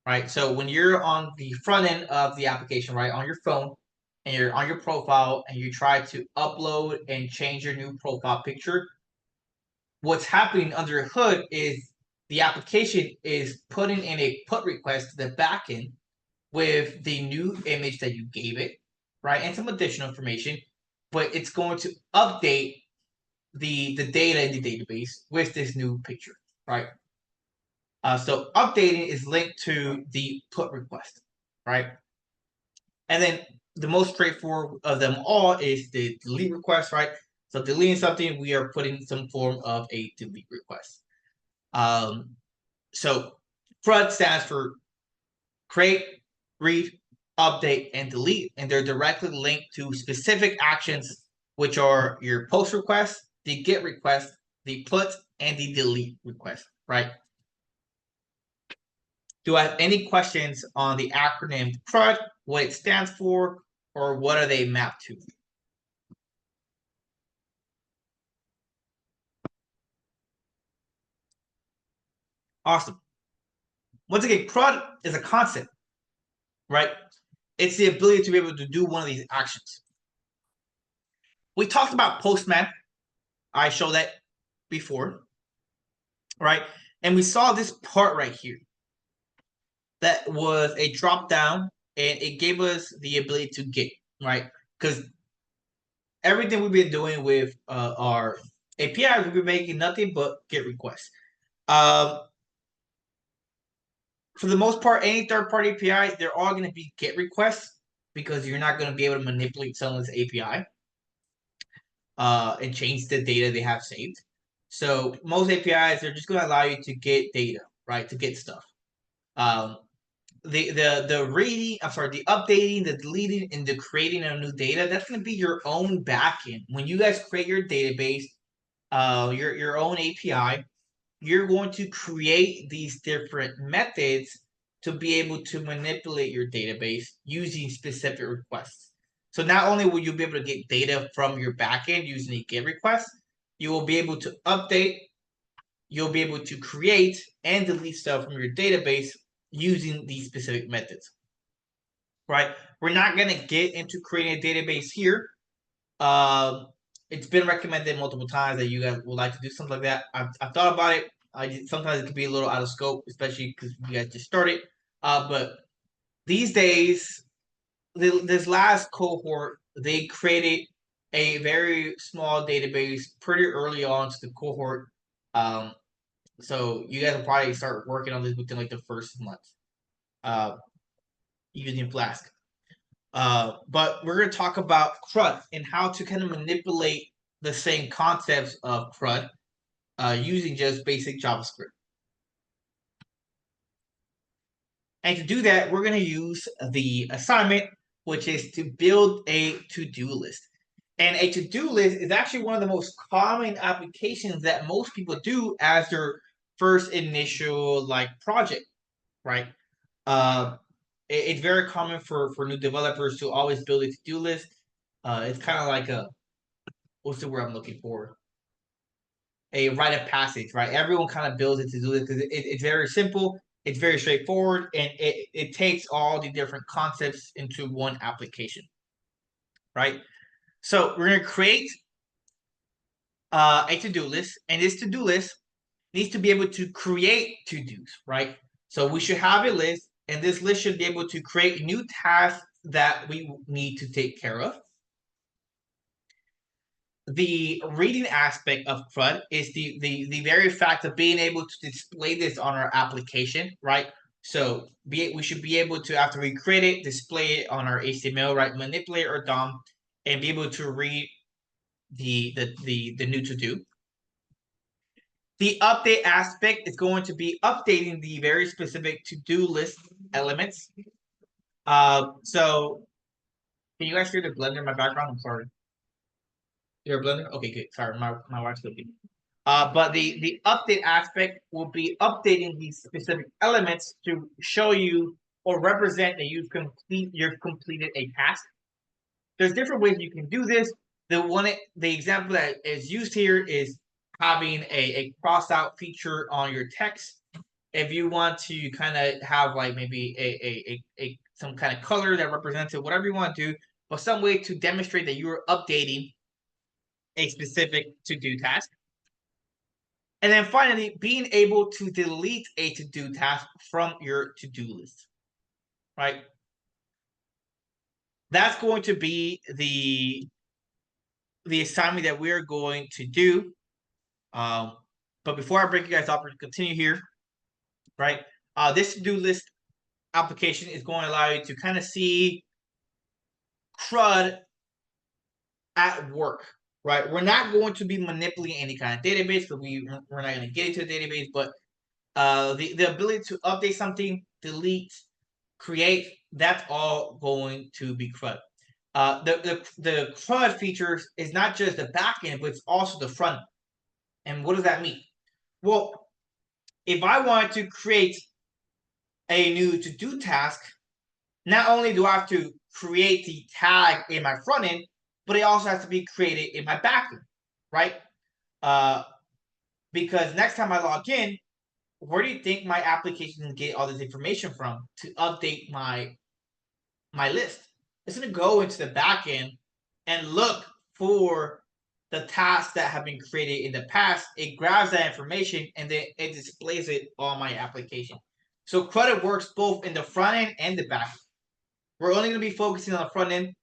right? So when you're on the front end of the application, right, on your phone, and you're on your profile, and you try to upload and change your new profile picture, what's happening under the hood is the application is putting in a put request to the backend with the new image that you gave it, right, and some additional information, but it's going to update the data in the database with this new picture, right? So updating is linked to the put request, right? And then the most straightforward of them all is the delete request, right? So deleting something, we are putting some form of a delete request. So CRUD stands for create, read, update, and delete, and they're directly linked to specific actions, which are your post request, the get request, the put, and the delete request, right? Do I have any questions on the acronym CRUD, what it stands for, or what are they mapped to? Awesome. Once again, CRUD is a concept, right? It's the ability to be able to do one of these actions. We talked about Postman. I showed that before, right? And we saw this part right here. That was a drop down, and it gave us the ability to get, right? Because everything we've been doing with our APIs, we've been making nothing but get requests. For the most part, any third-party API, they're all going to be GET requests because you're not going to be able to manipulate someone's API and change the data they have saved. So most APIs, they're just going to allow you to get data, right? To get stuff. The reading, I'm sorry, the updating, the deleting, and the creating of new data, that's going to be your own backend. When you guys create your database, your own API, you're going to create these different methods to be able to manipulate your database using specific requests. So not only will you be able to get data from your backend using a GET request, you will be able to update you'll be able to create and delete stuff from your database using these specific methods, right? We're not going to get into creating a database here. It's been recommended multiple times that you guys would like to do something like that. I've thought about it. Sometimes it could be a little out of scope, especially because you guys just started. But these days, this last cohort, they created a very small database pretty early on to the cohort. So you guys will probably start working on this within like the first month, using Flask. But we're going to talk about CRUD and how to kind of manipulate the same concepts of CRUD using just basic JavaScript. And to do that, we're going to use the assignment, which is to build a to-do list. And a to-do list is actually one of the most common applications that most people do as their first initial project, right? It's very common for new developers to always build a to-do list. It's kind of like what's the word I'm looking for? A rite of passage, right? Everyone kind of builds a to-do list because it's very simple, it's very straightforward, and it takes all the different concepts into one application, right? So we're going to create a to-do list, and this to-do list needs to be able to create to-dos, right? So we should have a list, and this list should be able to create new tasks that we need to take care of. The reading aspect of CRUD is the very fact of being able to display this on our application, right? So we should be able to, after we create it, display it on our HTML, right? Manipulate our DOM and be able to read the new to-do. The update aspect is going to be updating the very specific to-do list elements. So can you guys hear the blender in my background? I'm sorry. You're a blender? Okay, good. Sorry, my wife's looking. But the update aspect will be updating these specific elements to show you or represent that you've completed a task. There's different ways you can do this. The example that is used here is having a cross out feature on your text. If you want to kind of have like maybe some kind of color that represents it, whatever you want to do, but some way to demonstrate that you're updating a specific to-do task. And then finally, being able to delete a to-do task from your to-do list, right? That's going to be the assignment that we're going to do. But before I break you guys off and continue here, right? This to-do list application is going to allow you to kind of see CRUD at work, right? We're not going to be manipulating any kind of database because we're not going to get into the database, but the ability to update something, delete, create, that's all going to be CRUD. The CRUD features is not just the back end, but it's also the front end. And what does that mean? Well, if I wanted to create a new to-do task, not only do I have to create the tag in my front end, but it also has to be created in my back end, right? Because next time I log in, where do you think my application can get all this information from to update my list? It's going to go into the back end and look for the tasks that have been created in the past. It grabs that information and then it displays it on my application. So CRUD works both in the front end and the back end. We're only going to be focusing on the front end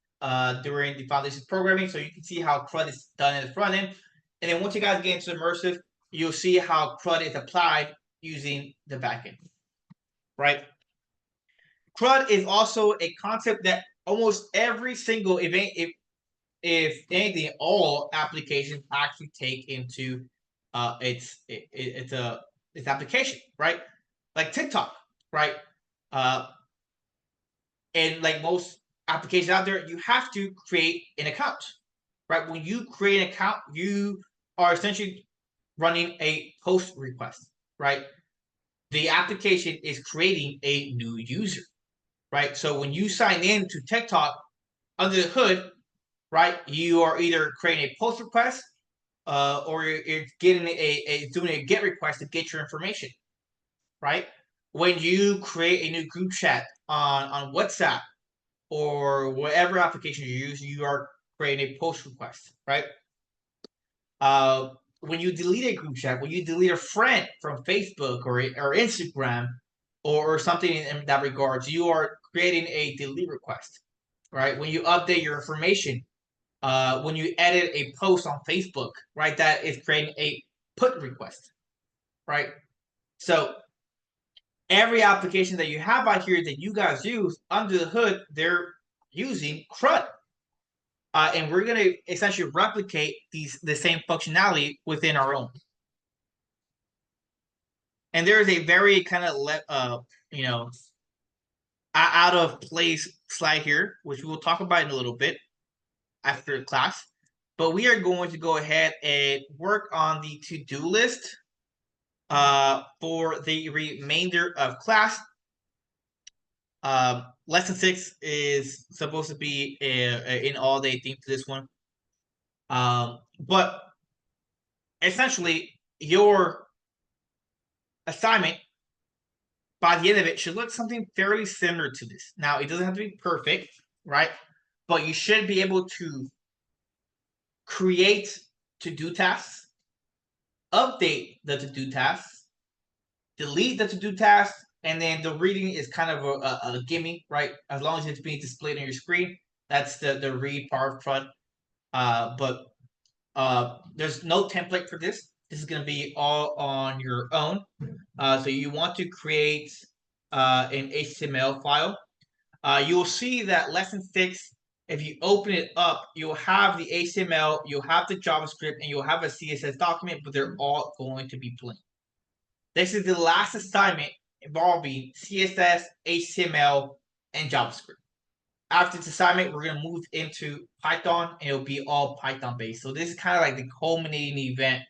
during the foundation programming, so you can see how CRUD is done in the front end. And then once you guys get into immersive, you'll see how CRUD is applied using the back end, right? CRUD is also a concept that almost every single event, if anything, all applications actually take into its application, right? Like TikTok, right? And like most applications out there, you have to create an account, right? When you create an account, you are essentially running a post request, right? The application is creating a new user, right? So when you sign in to TikTok under the hood, right, you are either creating a post request or you're getting doing a GET request to get your information, right? When you create a new group chat on WhatsApp or whatever application you use, you are creating a post request, right? When you delete a group chat, when you delete a friend from Facebook or Instagram or something in that regards, you are creating a delete request, right? When you update your information, when you edit a post on Facebook, right, that is creating a put request, right? So every application that you have out here that you guys use under the hood, they're using CRUD. And we're going to essentially replicate the same functionality within our own. And there is a very kind of out of place slide here, which we will talk about in a little bit after class. But we are going to go ahead and work on the to-do list for the remainder of class. Lesson 6 is supposed to be an all-day theme to this one. But essentially, your assignment by the end of it should look something fairly similar to this. Now, it doesn't have to be perfect, right? But you should be able to create to-do tasks, update the to-do tasks, delete the to-do tasks, and then the reading is kind of a gimme, right? As long as it's being displayed on your screen, that's the read part front. But there's no template for this. This is going to be all on your own. So you want to create an HTML file. You'll see that lesson 6, if you open it up, you'll have the HTML, you'll have the JavaScript, and you'll have a CSS document, but they're all going to be plain. This is the last assignment involving CSS, HTML, and JavaScript. After this assignment, we're going to move into Python, and it'll be all Python based. So this is kind of like the culminating event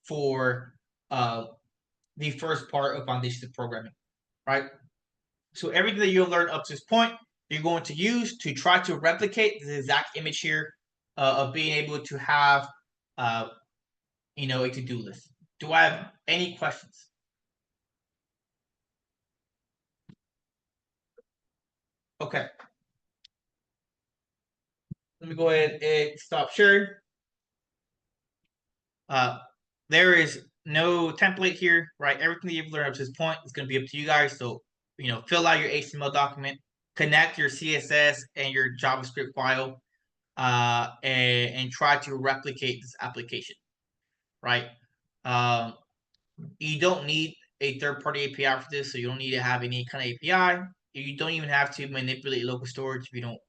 for the first part of foundations programming, right? So everything that you'll learn up to this point, you're going to use to try to replicate the exact image here of being able to have, a to-do list. Do I have any questions? Okay. Let me go ahead and stop sharing. There is no template here, right? Everything that you've learned up to this point is going to be up to you guys. So, fill out your HTML document, connect your CSS and your JavaScript file, and try to replicate this application, right? You don't need a third-party API for this, so you don't need to have any kind of API. You don't even have to manipulate local storage if you don't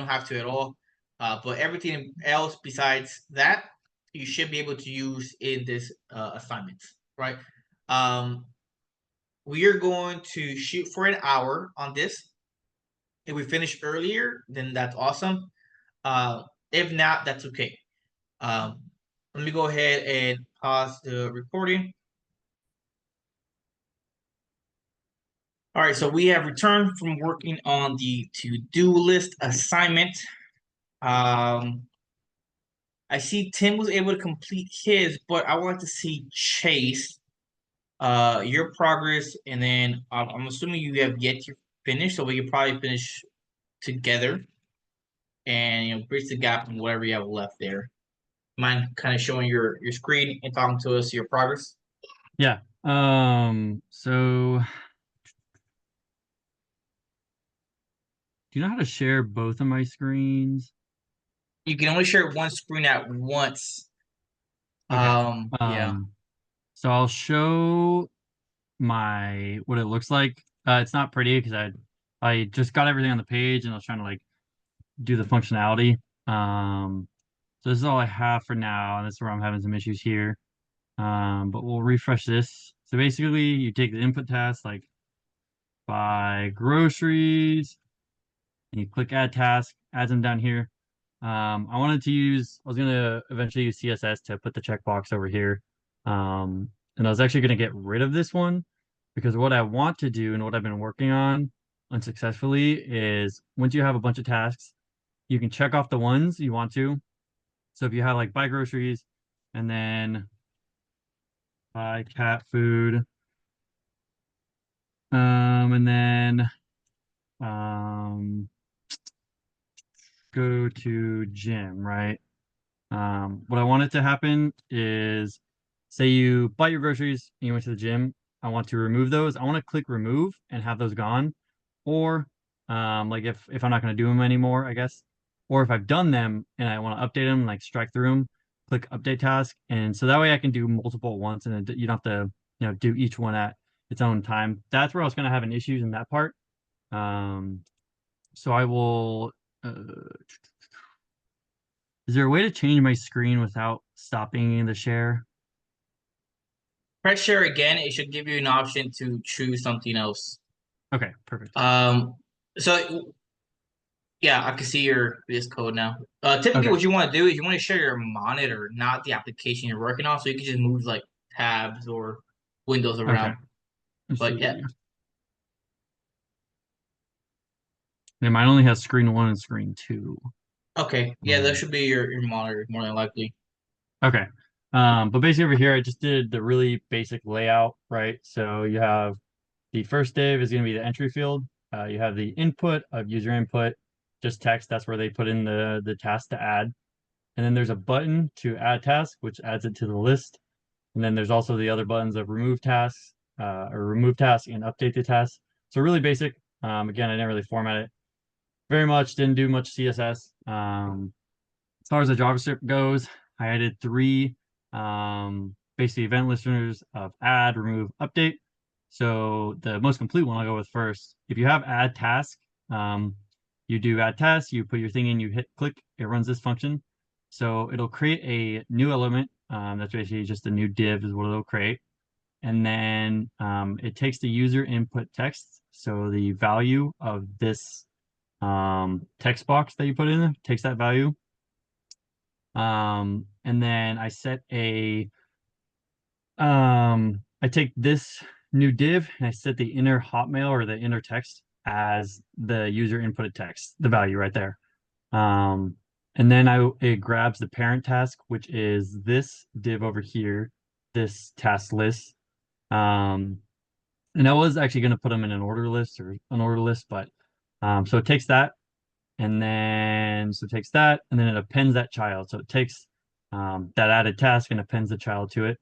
have to at all. But everything else besides that, you should be able to use in this assignment, right? We are going to shoot for an hour on this. If we finish earlier, then that's awesome. If not, that's okay. Let me go ahead and pause the recording. All right, so we have returned from working on the to-do list assignment. I see Tim was able to complete his, but I want to see Chase, your progress, and then I'm assuming you have yet to finish, so we can probably finish together and bridge the gap in whatever you have left there. Mind kind of showing your screen and talking to us your progress? Yeah. So do you know how to share both of my screens? You can only share one screen at once. Okay. Yeah. So I'll show what it looks like. It's not pretty because I just got everything on the page and I was trying to do the functionality. So this is all I have for now, and this is where I'm having some issues here. But we'll refresh this. So basically, you take the input task like buy groceries, and you click add task, adds them down here. I was gonna eventually use CSS to put the checkbox over here. And I was actually gonna get rid of this one because what I want to do and what I've been working on unsuccessfully is once you have a bunch of tasks, you can check off the ones you want to. So if you have buy groceries, and then buy cat food. And then go to gym, right? What I want it to happen is, say you bought your groceries and you went to the gym. I want to remove those. I want to click remove and have those gone. Or like if I'm not going to do them anymore, I guess. Or if I've done them and I want to update them, like strike through them, click update task. And so that way I can do multiple at once and you don't have to, do each one at its own time. That's where I was going to have an issue in that part. So I will, is there a way to change my screen without stopping the share? Press share again. It should give you an option to choose something else. Okay, perfect. So yeah, I can see your VS Code now. Typically, Okay. what you want to do is you want to share your monitor, not the application you're working on, so you can just move like tabs or windows around. Okay. Let's But yeah, see. Yeah, mine only has screen 1 and screen 2. okay, yeah, that should be your monitor more than likely. Okay. But basically over here, I just did the really basic layout, right? So you have the first div is going to be the entry field. You have the input of user input, just text. That's where they put in the task to add. And then there's a button to add task, which adds it to the list. And then there's also the other buttons of remove tasks, or remove task and update the task. So really basic. Again, I didn't really format it very much, didn't do much CSS. As far as the JavaScript goes, I added 3 basically event listeners of add, remove, update. So the most complete one I'll go with first. If you have add task, you do add task, you put your thing in, you hit click, it runs this function. So it'll create a new element. That's basically just a new div is what it'll create. And then it takes the user input text. So the value of this text box that you put in takes that value. And then I set I take this new div and I set the inner hotmail or the inner text as the user inputted text, the value right there. And then it grabs the parent task, which is this div over here, this task list. And I was actually going to put them in an order list or an order list, but so it takes that and then so it takes that and then it appends that child. So it takes that added task and appends the child to it.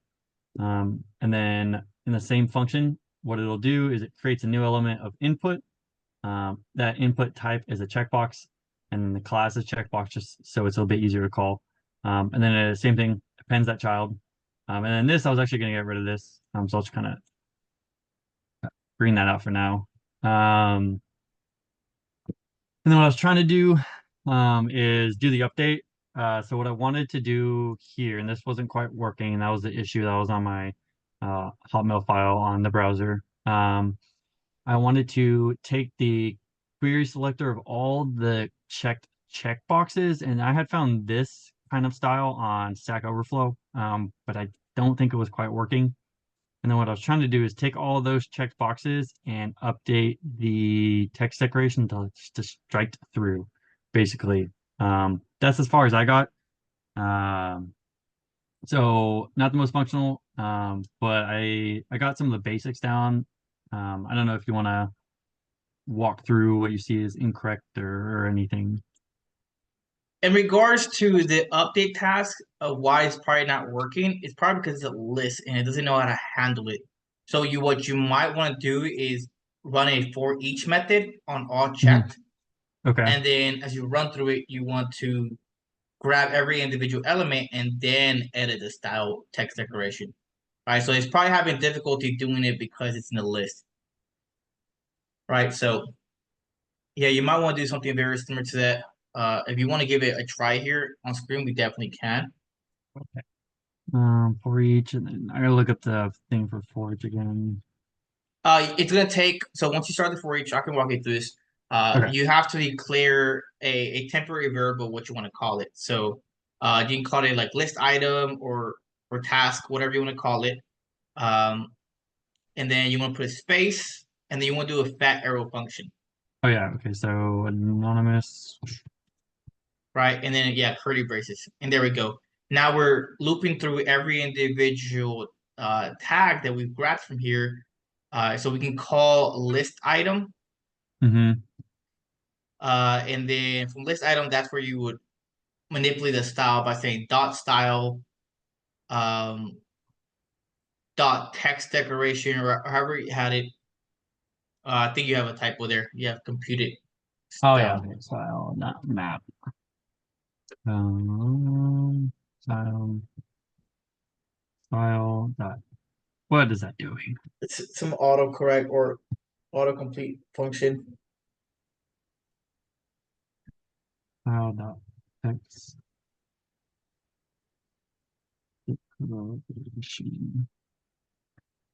And then in the same function, what it'll do is it creates a new element of input. That input type is a checkbox, and the class is checkbox just so it's a little bit easier to call. And then the same thing appends that child. And then this, I was actually going to get rid of this. So I'll just kind of green that out for now. And then what I was trying to do is do the update. So what I wanted to do here, and this wasn't quite working, and that was the issue that was on my Hotmail file on the browser. I wanted to take the query selector of all the checked checkboxes, and I had found this kind of style on Stack Overflow, but I don't think it was quite working. And then what I was trying to do is take all of those checked boxes and update the text decoration to strike through, basically. That's as far as I got. So not the most functional, but I got some of the basics down. I don't know if you want to walk through what you see as incorrect or anything. In regards to the update task of why it's probably not working, it's probably because it's a list and it doesn't know how to handle it. So what you might want to do is run a for each method on all checked. Okay. And then as you run through it, you want to grab every individual element and then edit the style text decoration. Right. So it's probably having difficulty doing it because it's in the list. Right. So yeah, you might want to do something very similar to that. If you want to give it a try here on screen, we definitely can. Okay. For each, and then I gotta look up the thing for forage again. It's gonna take. So once you start the for each, I can walk you through this. Okay. You have to declare a temporary variable, what you want to call it. So, you can call it like list item or task, whatever you want to call it. And then you want to put a space, and then you want to do a fat arrow function. Oh yeah. Okay. So anonymous. Right, and then yeah, curly braces, and there we go. Now we're looping through every individual tag that we've grabbed from here. So we can call list item. Mm-hmm. And then from list item, that's where you would manipulate the style by saying dot style, um, dot text decoration, or however you had it. I think you have a typo there. You have computed Oh yeah, style. okay, style, not map. Style, style. Dot. What is that doing? It's some autocorrect or autocomplete function. Style dot text. Machine.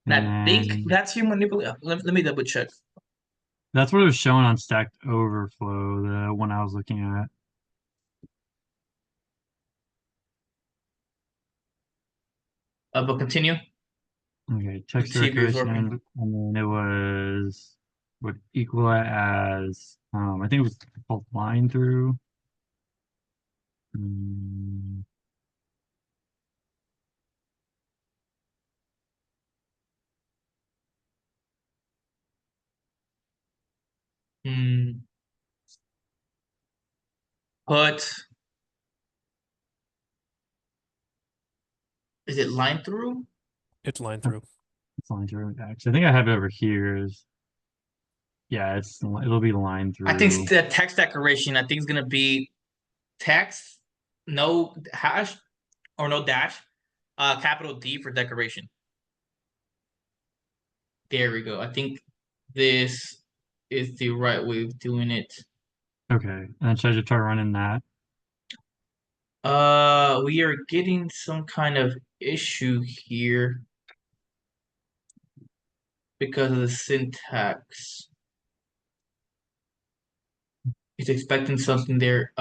And I think And that's you manipulate. Let me double check. that's what it was showing on Stacked Overflow, the one I was looking at. But continue. Okay, text See if it's decoration, working. and then it would equal it as I think it was called line through. Mm, Hmm. But is it line through? It's line through. it's line through. Actually, I think I have it over here. Yeah, it'll be line I think through. the text decoration. I think is gonna be text, no hash or no dash, capital D for decoration. There we go. I think this is the right way of doing it. Okay, and should I just try running that? We are getting some kind of issue here because of the syntax. He's expecting something there.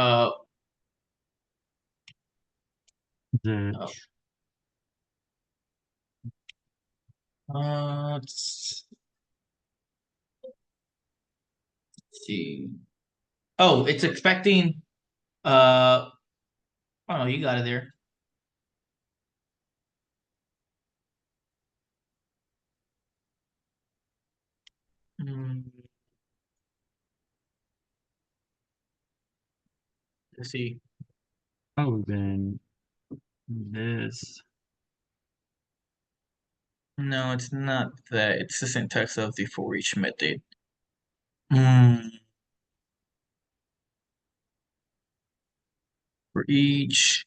The Oh, let's see. Oh, it's expecting. Oh, you got it there. Hmm, let's see. oh then this. No, it's not that. It's the syntax of the for each method. Hmm. For each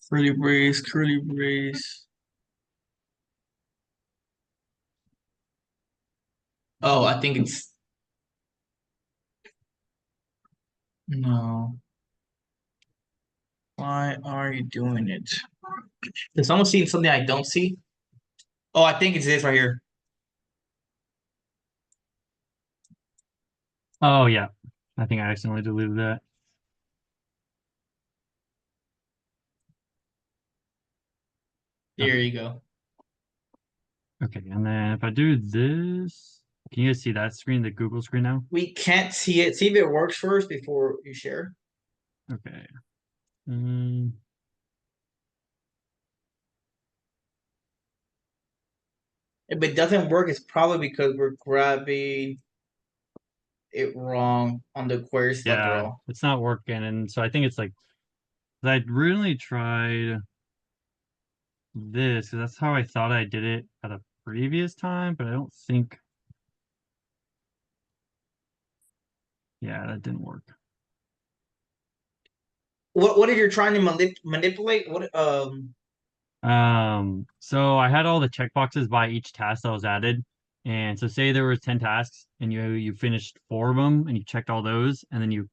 curly brace. Oh, I think it's no. Why are you doing it? Does someone see something I don't see? Oh, I think it's this right here. Oh yeah, I think I accidentally deleted that. There you go. Okay, and then if I do this, can you guys see that screen, the Google screen now? We can't see it. See if it works first before you share. Okay. Um, If it doesn't work, it's probably because we're grabbing it wrong on the query selector yeah, all. it's not working, and so I think it's like I really tried this because that's how I thought I did it at a previous time, but I don't think. Yeah, that didn't work. What if you're trying to manipulate? So I had all the checkboxes by each task that was added. And so say there was 10 tasks and you finished 4 of them and you checked all those and then you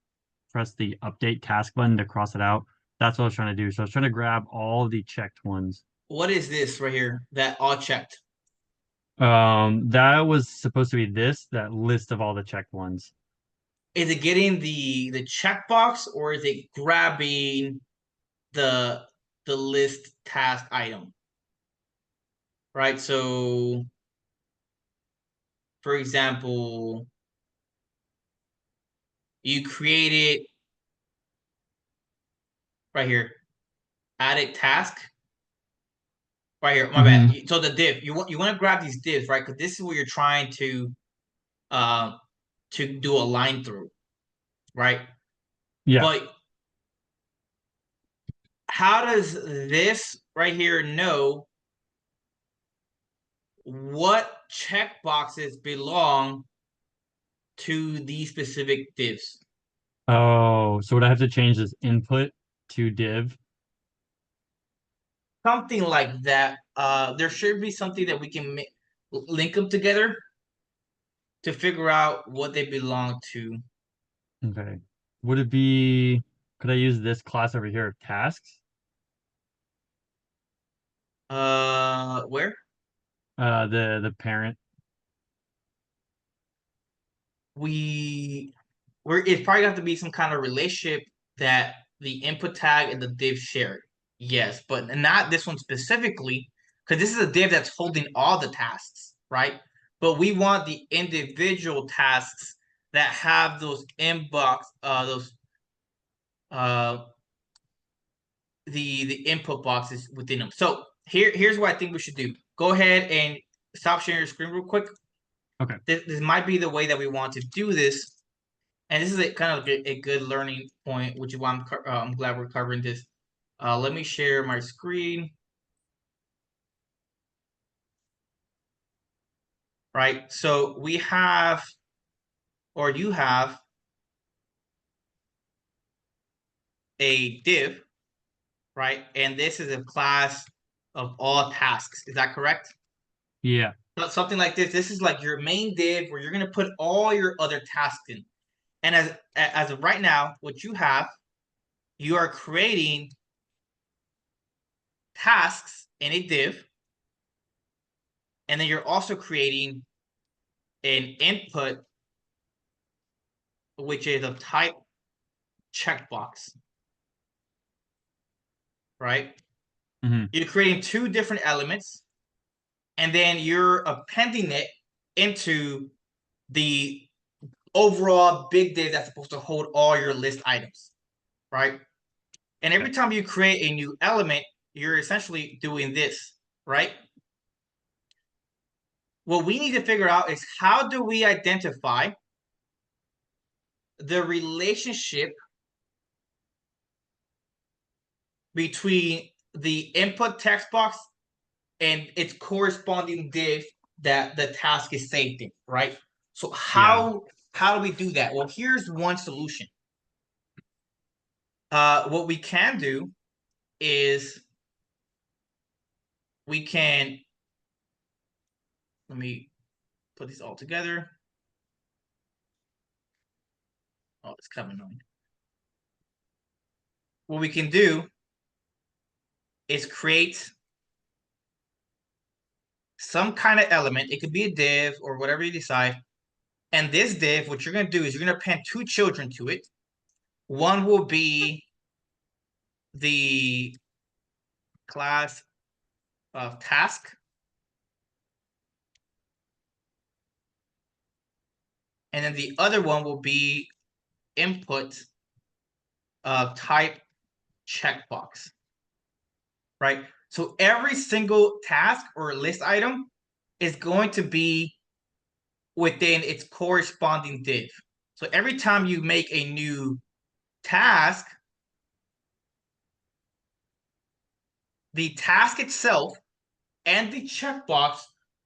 press the update task button to cross it out. That's what I was trying to do. So I was trying to grab all the checked ones. What is this right here? That all checked. That was supposed to be that list of all the checked ones. Is it getting the checkbox or is it grabbing the list task item? Right. So, for example, you created right here, added task. Right here, my bad. So the div, you want to grab these divs, right? Because this is where you're trying to do a line through, right? Yeah. But how does this right here know what checkboxes belong to these specific divs? Oh, so would I have to change this input to div? Something like that. There should be something that we can link them together to figure out what they belong to. Okay. Would it be, could I use this class over here, tasks? Where? The parent. It's probably have to be some kind of relationship that the input tag and the div share. Yes, but not this one specifically, because this is a div that's holding all the tasks, right? But we want the individual tasks that have those inbox, those the input boxes within them. So here's what I think we should do. Go ahead and stop sharing your screen real quick. Okay. This might be the way that we want to do this. And this is kind of a good learning point, which is why I'm glad we're covering this. Let me share my screen. Right. So we have, or you have, a div, right? And this is a class of all tasks. Is that correct? Yeah. But something like this. This is like your main div where you're going to put all your other tasks in. And as of right now, what you have, you are creating tasks in a div, and then you're also creating an input, which is of type checkbox, right? You're creating two different elements, and then you're appending it into the overall big div that's supposed to hold all your list items, right? And every time you create a new element, you're essentially doing this, right? What we need to figure out is how do we identify the relationship between the input text box and its corresponding div that the task is saved in, right? So how do we do that? Well, here's one solution. What we can do is we can, let me put these all together. Oh, it's kind of annoying. What we can do is create some kind of element. It could be a div or whatever you decide. And this div, what you're going to do is you're going to append two children to it. One will be the class of task. And then the other one will be input of type checkbox, right? So every single task or list item is going to be within its corresponding div. So every time you make a new task, the task itself and the checkbox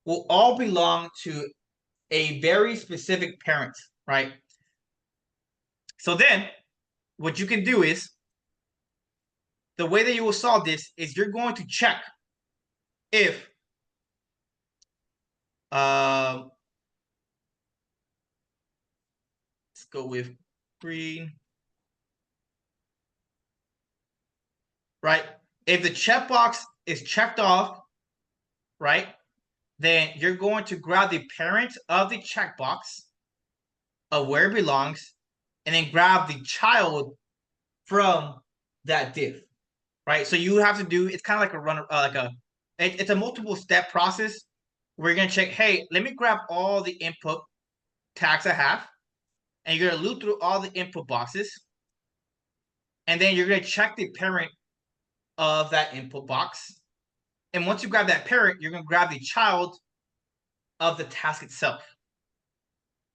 will all belong to a very specific parent, right? So then what you can do is, the way that you will solve this is you're going to check if let's go with green, right? If the checkbox is checked off, right, then you're going to grab the parent of the checkbox of where it belongs, and then grab the child from that div, right? So you have to do, it's kind of like a run, it's a multiple step process. We're gonna check, hey, let me grab all the input tags I have, and you're gonna loop through all the input boxes, and then you're gonna check the parent of that input box. And once you grab that parent, you're gonna grab the child of the task itself.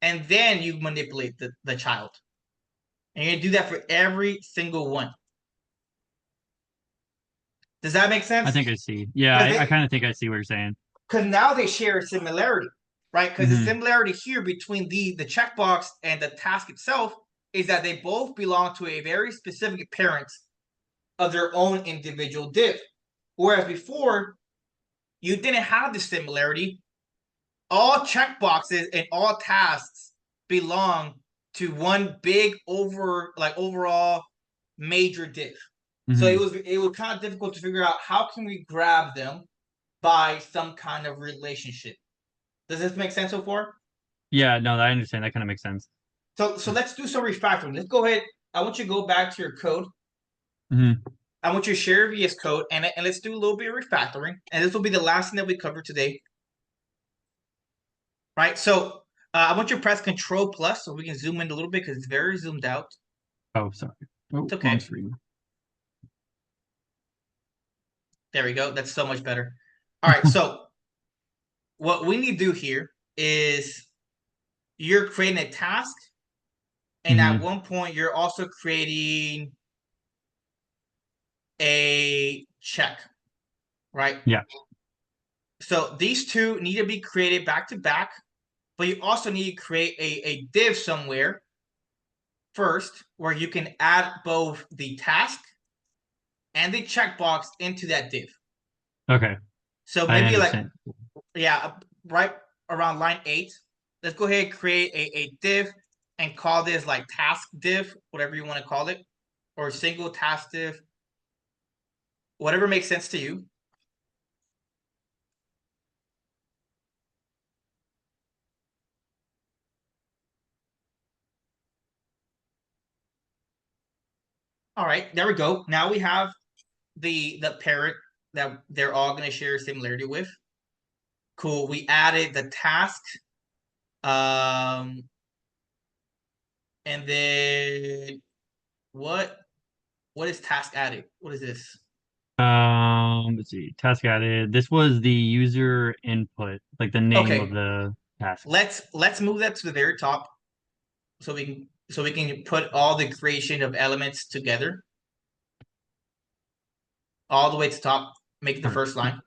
And then you manipulate the child. And you're gonna do that for every single one. Does that make sense? I think I see. Yeah, I kind of think I see what you're saying. Because now they share a similarity, right? Because the similarity here between the checkbox and the task itself is that they both belong to a very specific parent of their own individual div. Whereas before, you didn't have the similarity. All checkboxes and all tasks belong to one big overall major div. So it was kind of difficult to figure out how can we grab them by some kind of relationship. Does this make sense so far? Yeah, no, I understand. That kind of makes sense. So let's do some refactoring. Let's go ahead. I want you to go back to your code. Mm-hmm. I want you to share VS Code and let's do a little bit of refactoring. And this will be the last thing that we cover today. Right? So I want you to press Control Plus so we can zoom in a little bit because it's very zoomed out. Oh, sorry. Oh, it's okay. Wrong screen. There we go. That's so much better. All right. So what we need to do here is you're creating a task. And at one point, you're also creating a check, right? Yeah. So these two need to be created back to back, but you also need to create a div somewhere first where you can add both the task and the checkbox into that div. Okay. So maybe right around line 8, let's go ahead and create a div and call this like task div, whatever you want to call it, or single task div, whatever makes sense to you. All right, there we go. Now we have the parent that they're all going to share a similarity with. Cool. We added the task. And then what is task added? What is this? Let's see. Task added. This was the user input, like the name of the task. Let's move that to the very top so we can put all the creation of elements together. All the way to the top, make it the first line.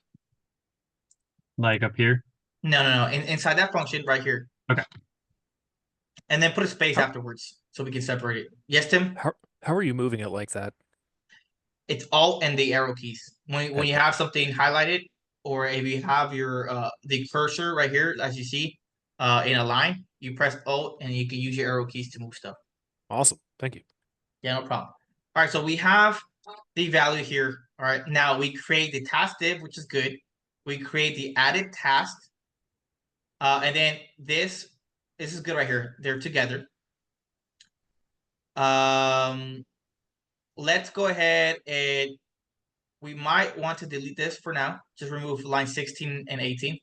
Like up here? No. Inside that function right here. Okay. And then put a space afterwards so we can separate it. Yes, Tim? How are you moving it like that? It's Alt and the arrow keys. When you have something highlighted, or if you have your the cursor right here, as you see, in a line, you press Alt and you can use your arrow keys to move stuff. Awesome. Thank you. Yeah, no problem. All right, so we have the value here. All right, now we create the task div, which is good. We create the added task. And then this is good right here. They're together. Let's go ahead and we might want to delete this for now. Just remove line 16 and 18.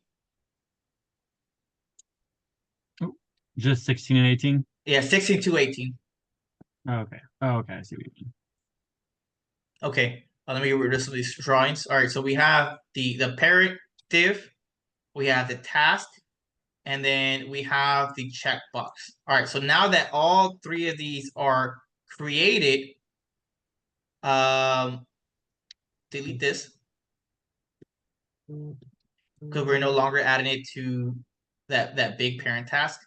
Oh, just 16 and 18? Yeah, 16 to 18. Okay. Oh, okay. I see what you mean. Okay. Let me get rid of some of these drawings. All right. So we have the parent div. We have the task. And then we have the checkbox. All right. So now that all three of these are created, delete this. Because we're no longer adding it to that big parent task.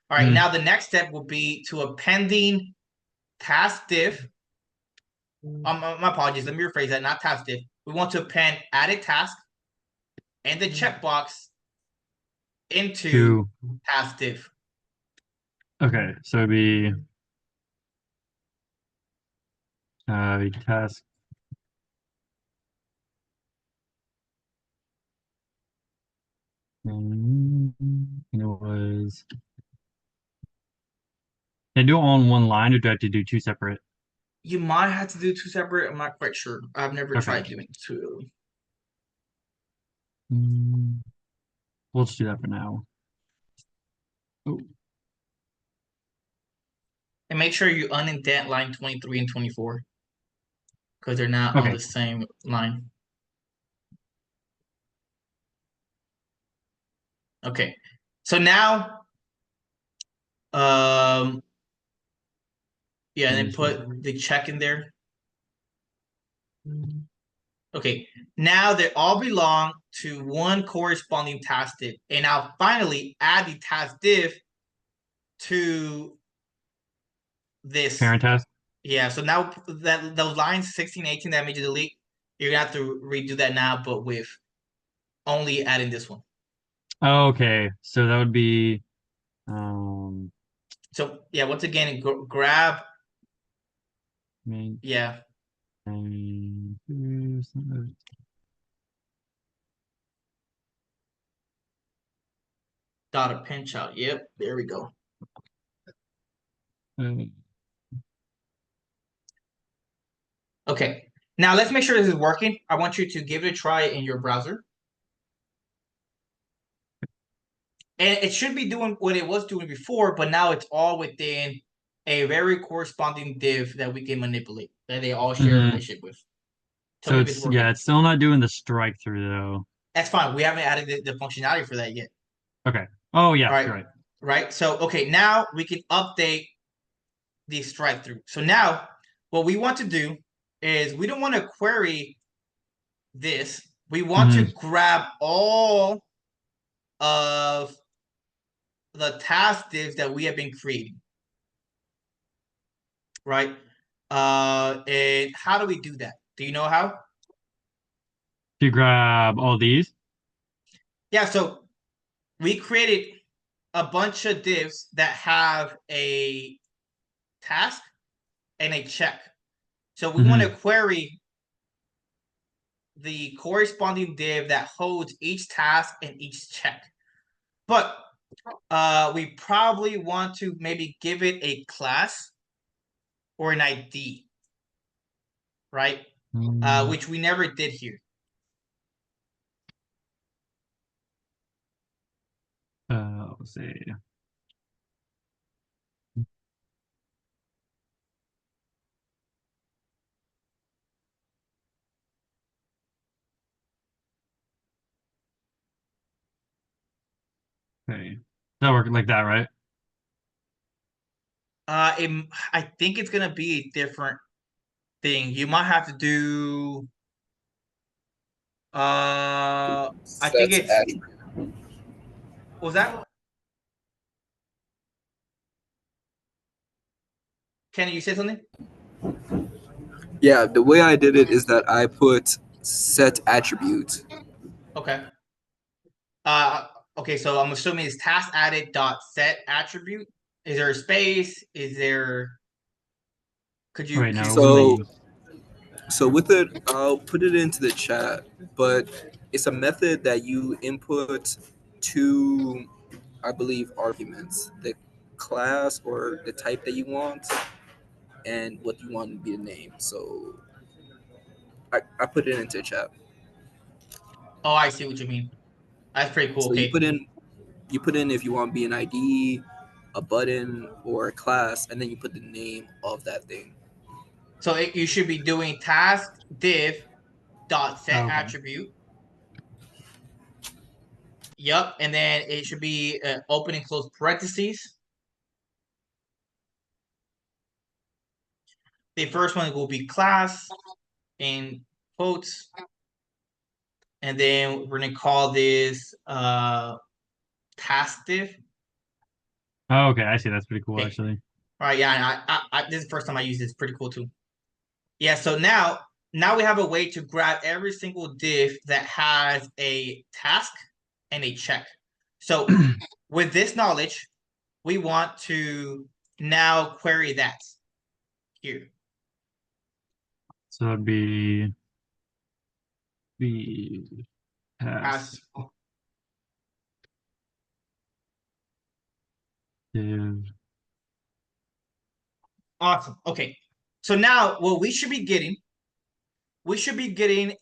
All right, now the next step will be to appending task div. My apologies, let me rephrase that, not task div. We want to append added task and the checkbox into task div. Okay, so it'd be task. And it was. Can I do it all in one line, or do I have to do two separate? You might have to do two separate. I'm not quite sure. I've never tried doing two. We'll just do that for now. Oh. make sure you unindent line 23 and 24 because they're not on Okay. the same line. Okay, so now, yeah, and then put the check in there. Okay, now they all belong to one corresponding task div. And now finally add the task div to this. Parent task. Yeah, so now that those lines 16, 18 that made you delete, you're gonna have to redo that now, but with only adding this one. Okay, so that would be So yeah, once again, grab. main Yeah, dot a pinch out. Yep, there we go. Okay, now let's make sure this is working. I want you to give it a try in your browser. And it should be doing what it was doing before, but now it's all within a very corresponding div that we can manipulate, that they all share a relationship with. Tell So me if it's it's working. it's still not doing the strike through though. That's fine. We haven't added the functionality for that yet. Okay. Oh yeah, All right. you're right. Right. So okay, now we can update the strike through. So now what we want to do is we don't want to query this. We want to grab all of the task divs that we have been creating. Right? And how do we do that? Do you know how? To grab all these. Yeah, so we created a bunch of divs that have a task and a check. So we want to query the corresponding div that holds each task and each check. But we probably want to maybe give it a class or an ID, right? Which we never did here. Let's see. Okay. That work like that, right? I think it's gonna be a different thing. You might have to do. I think Sets it's. attribute. What was that? Kenny, you said something? Yeah, the way I did it is that I put set attribute. Okay. Uh, okay. So I'm assuming it's task added dot set attribute. Is there a space? Is there? Could you? Right Could now. you So, explain? so with it, I'll put it into the chat, but it's a method that you input two, I believe, arguments: the class or the type that you want, and what you want to be the name. So, I put it into the chat. Oh, I see what you mean. That's pretty cool. So you Okay. put in if you want to be an ID, a button, or a class, and then you put the name of that thing. So you should be doing task div dot set Okay. attribute. Yep, and then it should be open and close parentheses. The first one will be class in quotes, and then we're gonna call this task div. Oh, okay, I see. That's pretty cool, Okay. actually. All right, yeah, this is the first time I use this. Pretty cool too. Yeah, so now we have a way to grab every single div that has a task and a check. So with this knowledge, we want to now query that here. So it'd be task div. Awesome. Okay. So now what we should be getting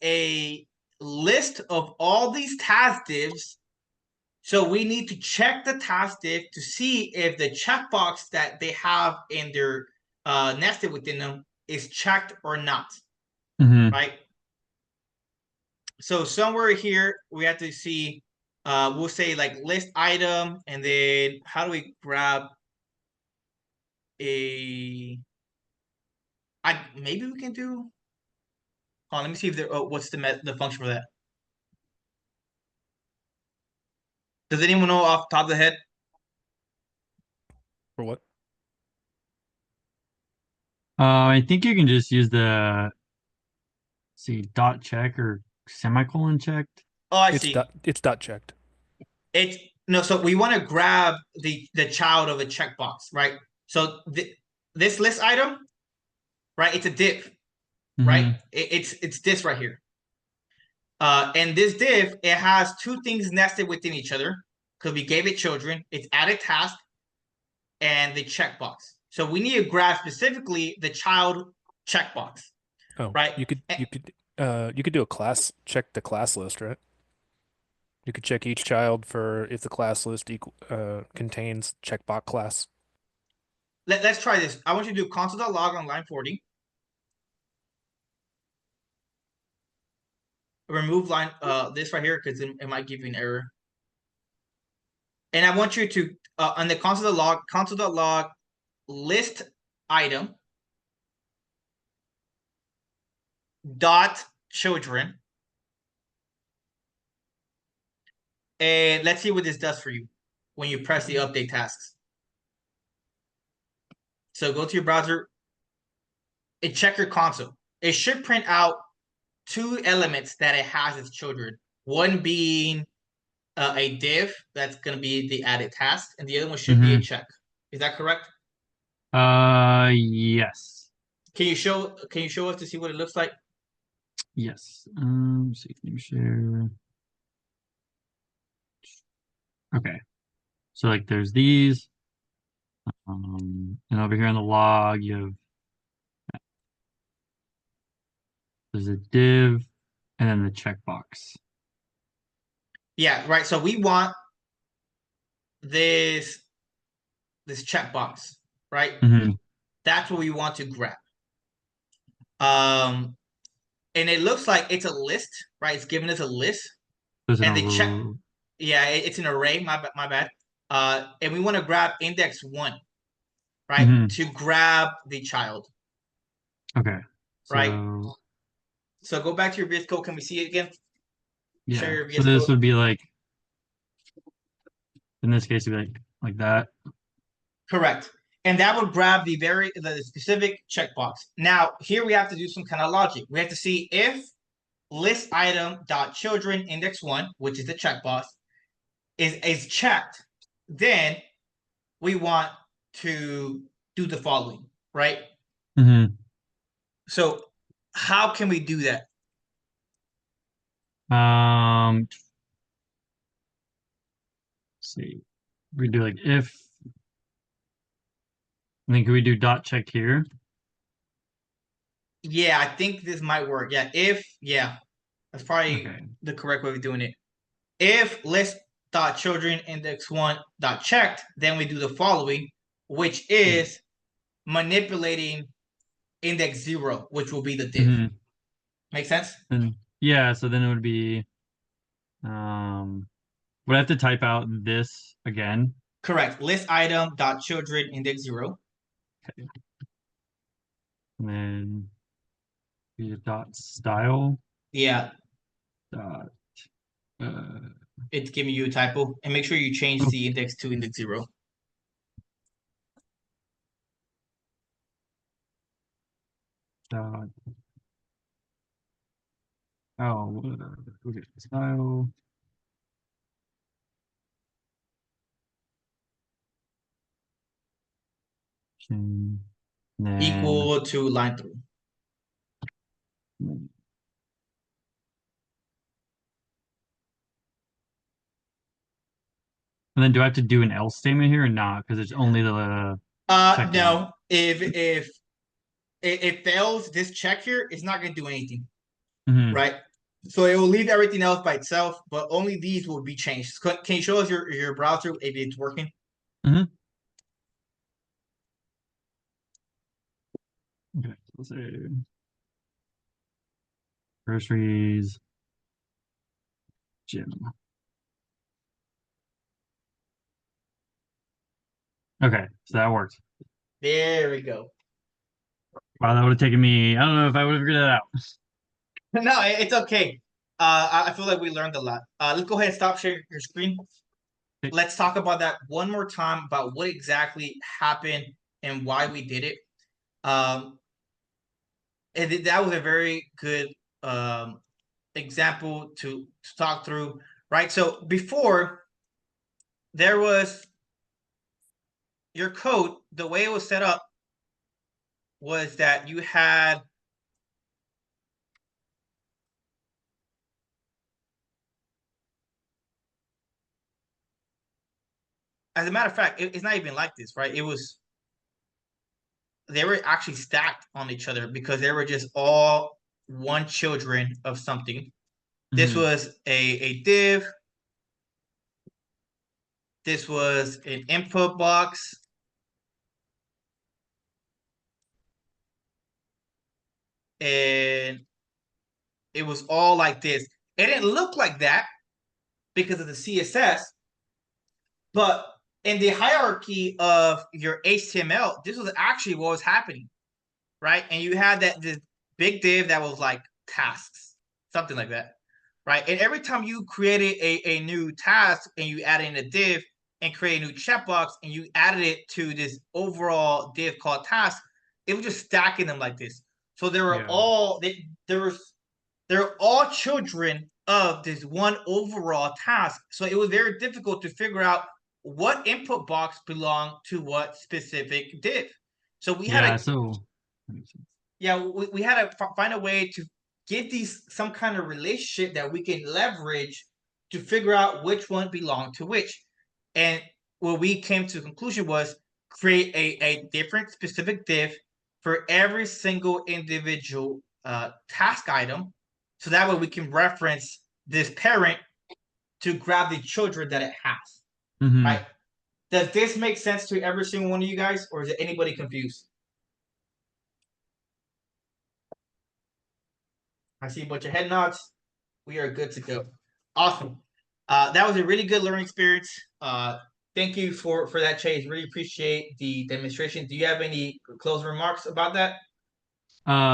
a list of all these task divs So we need to check the task diff to see if the checkbox that they have in their nested within them is checked or not, right? So somewhere here we have to see, we'll say like list item, and then how do we grab maybe we can do. Hold on, let me see if there. Oh, what's the function for that? Does anyone know off the top of the head? For what? I think you can just use the dot check or semicolon checked. Oh, I It's see. dot checked. It's no. So we want to grab the child of a checkbox, right? So this list item, right? It's a div, right? It's this right here. And this div, it has two things nested within each other because we gave it children. It's added task and the checkbox. So we need to grab specifically the child checkbox. Oh, right. You could do a class check the class list, right? You could check each child for if the class list contains checkbox class. Let's try this. I want you to do console.log on line 40. Remove line this right here because it might give you an error. And I want you to on the console.log list item dot children. And let's see what this does for you when you press the update tasks. So go to your browser and check your console. It should print out two elements that it has as children. One being a div that's going to be the added task, and the other one should be a check. Is that correct? Yes. Can you show us to see what it looks like? Yes. See, can you share? Okay. So like there's these. And over here in the log, there's a div and then the checkbox. Yeah, right. So we want this checkbox, right? That's what we want to grab. And it looks like it's a list, right? It's giving us a list. And the check, yeah, it's an array. My bad. And we want to grab index 1, right? To grab the child. Okay. Right. So go back to your VS Code. Can we see it again? Yeah. Share your VS So this Code. would be like, in this case, it'd be like that. Correct. And that would grab the specific checkbox. Now, here we have to do some kind of logic. We have to see if list item dot children index 1, which is the checkbox, is checked, then we want to do the following, right? So how can we do that? Let's see. We do like if. I think we do dot check here. Yeah, I think this might work. Yeah, that's probably the correct way of doing it. If list dot children index 1 dot checked, then we do the following, which is manipulating index 0, which will be the div. Make sense? Yeah, so then it would be would I have to type out this again? Correct. List item dot children index 0. Okay. And then be a dot style. Yeah. Dot it's giving you a typo. And make sure you change the index to index 0. Dot okay, style. Then, equal to line 3. And then do I have to do an else statement here or not? Because it's only the no. If it fails this check here, it's not going to do anything. Right? So it will leave everything else by itself, but only these will be changed. Can you show us your browser if it's working? Okay, let's see. Groceries, gym. Okay, so that worked. There we go. Wow, that would have taken me. I don't know if I would have figured that out. No, it's okay. I feel like we learned a lot. Let's go ahead and stop sharing your screen. Okay. Let's talk about that one more time about what exactly happened and why we did it. And that was a very good example to talk through, right? So before there was your code, the way it was set up was that you had as a matter of fact, it's not even like this, right? It was they were actually stacked on each other because they were just all one children of something. This was a div. This was an input box. And it was all like this. It didn't look like that because of the CSS, but in the hierarchy of your HTML, this was actually what was happening, right? And you had this big div that was like tasks, something like that, right? And every time you created a new task and you added in a div and create a new checkbox and you added it to this overall div called task, it was just stacking them like this. So they were they're all children of this one overall task. So it was very difficult to figure out what input box belonged to what specific div. So we had we had to find a way to give these some kind of relationship that we can leverage to figure out which one belonged to which. And what we came to the conclusion was create a different specific div for every single individual task item. So that way we can reference this parent to grab the children that it has. Right? Does this make sense to every single one of you guys, or is it anybody confused? I see a bunch of head nods. We are good to go. Awesome. That was a really good learning experience. Thank you for that, Chase. Really appreciate the demonstration. Do you have any closing remarks about that?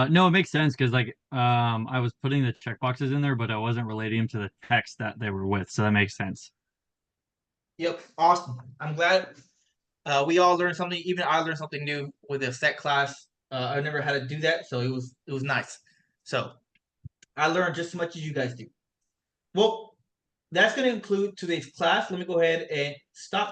No, it makes sense because I was putting the checkboxes in there, but I wasn't relating them to the text that they were with, so that makes sense. Yep, awesome. I'm glad we all learned something. Even I learned something new with a set class. I never had to do that, so it was nice. So I learned just as much as you guys do. Well, that's going to conclude today's class. Let me go ahead and stop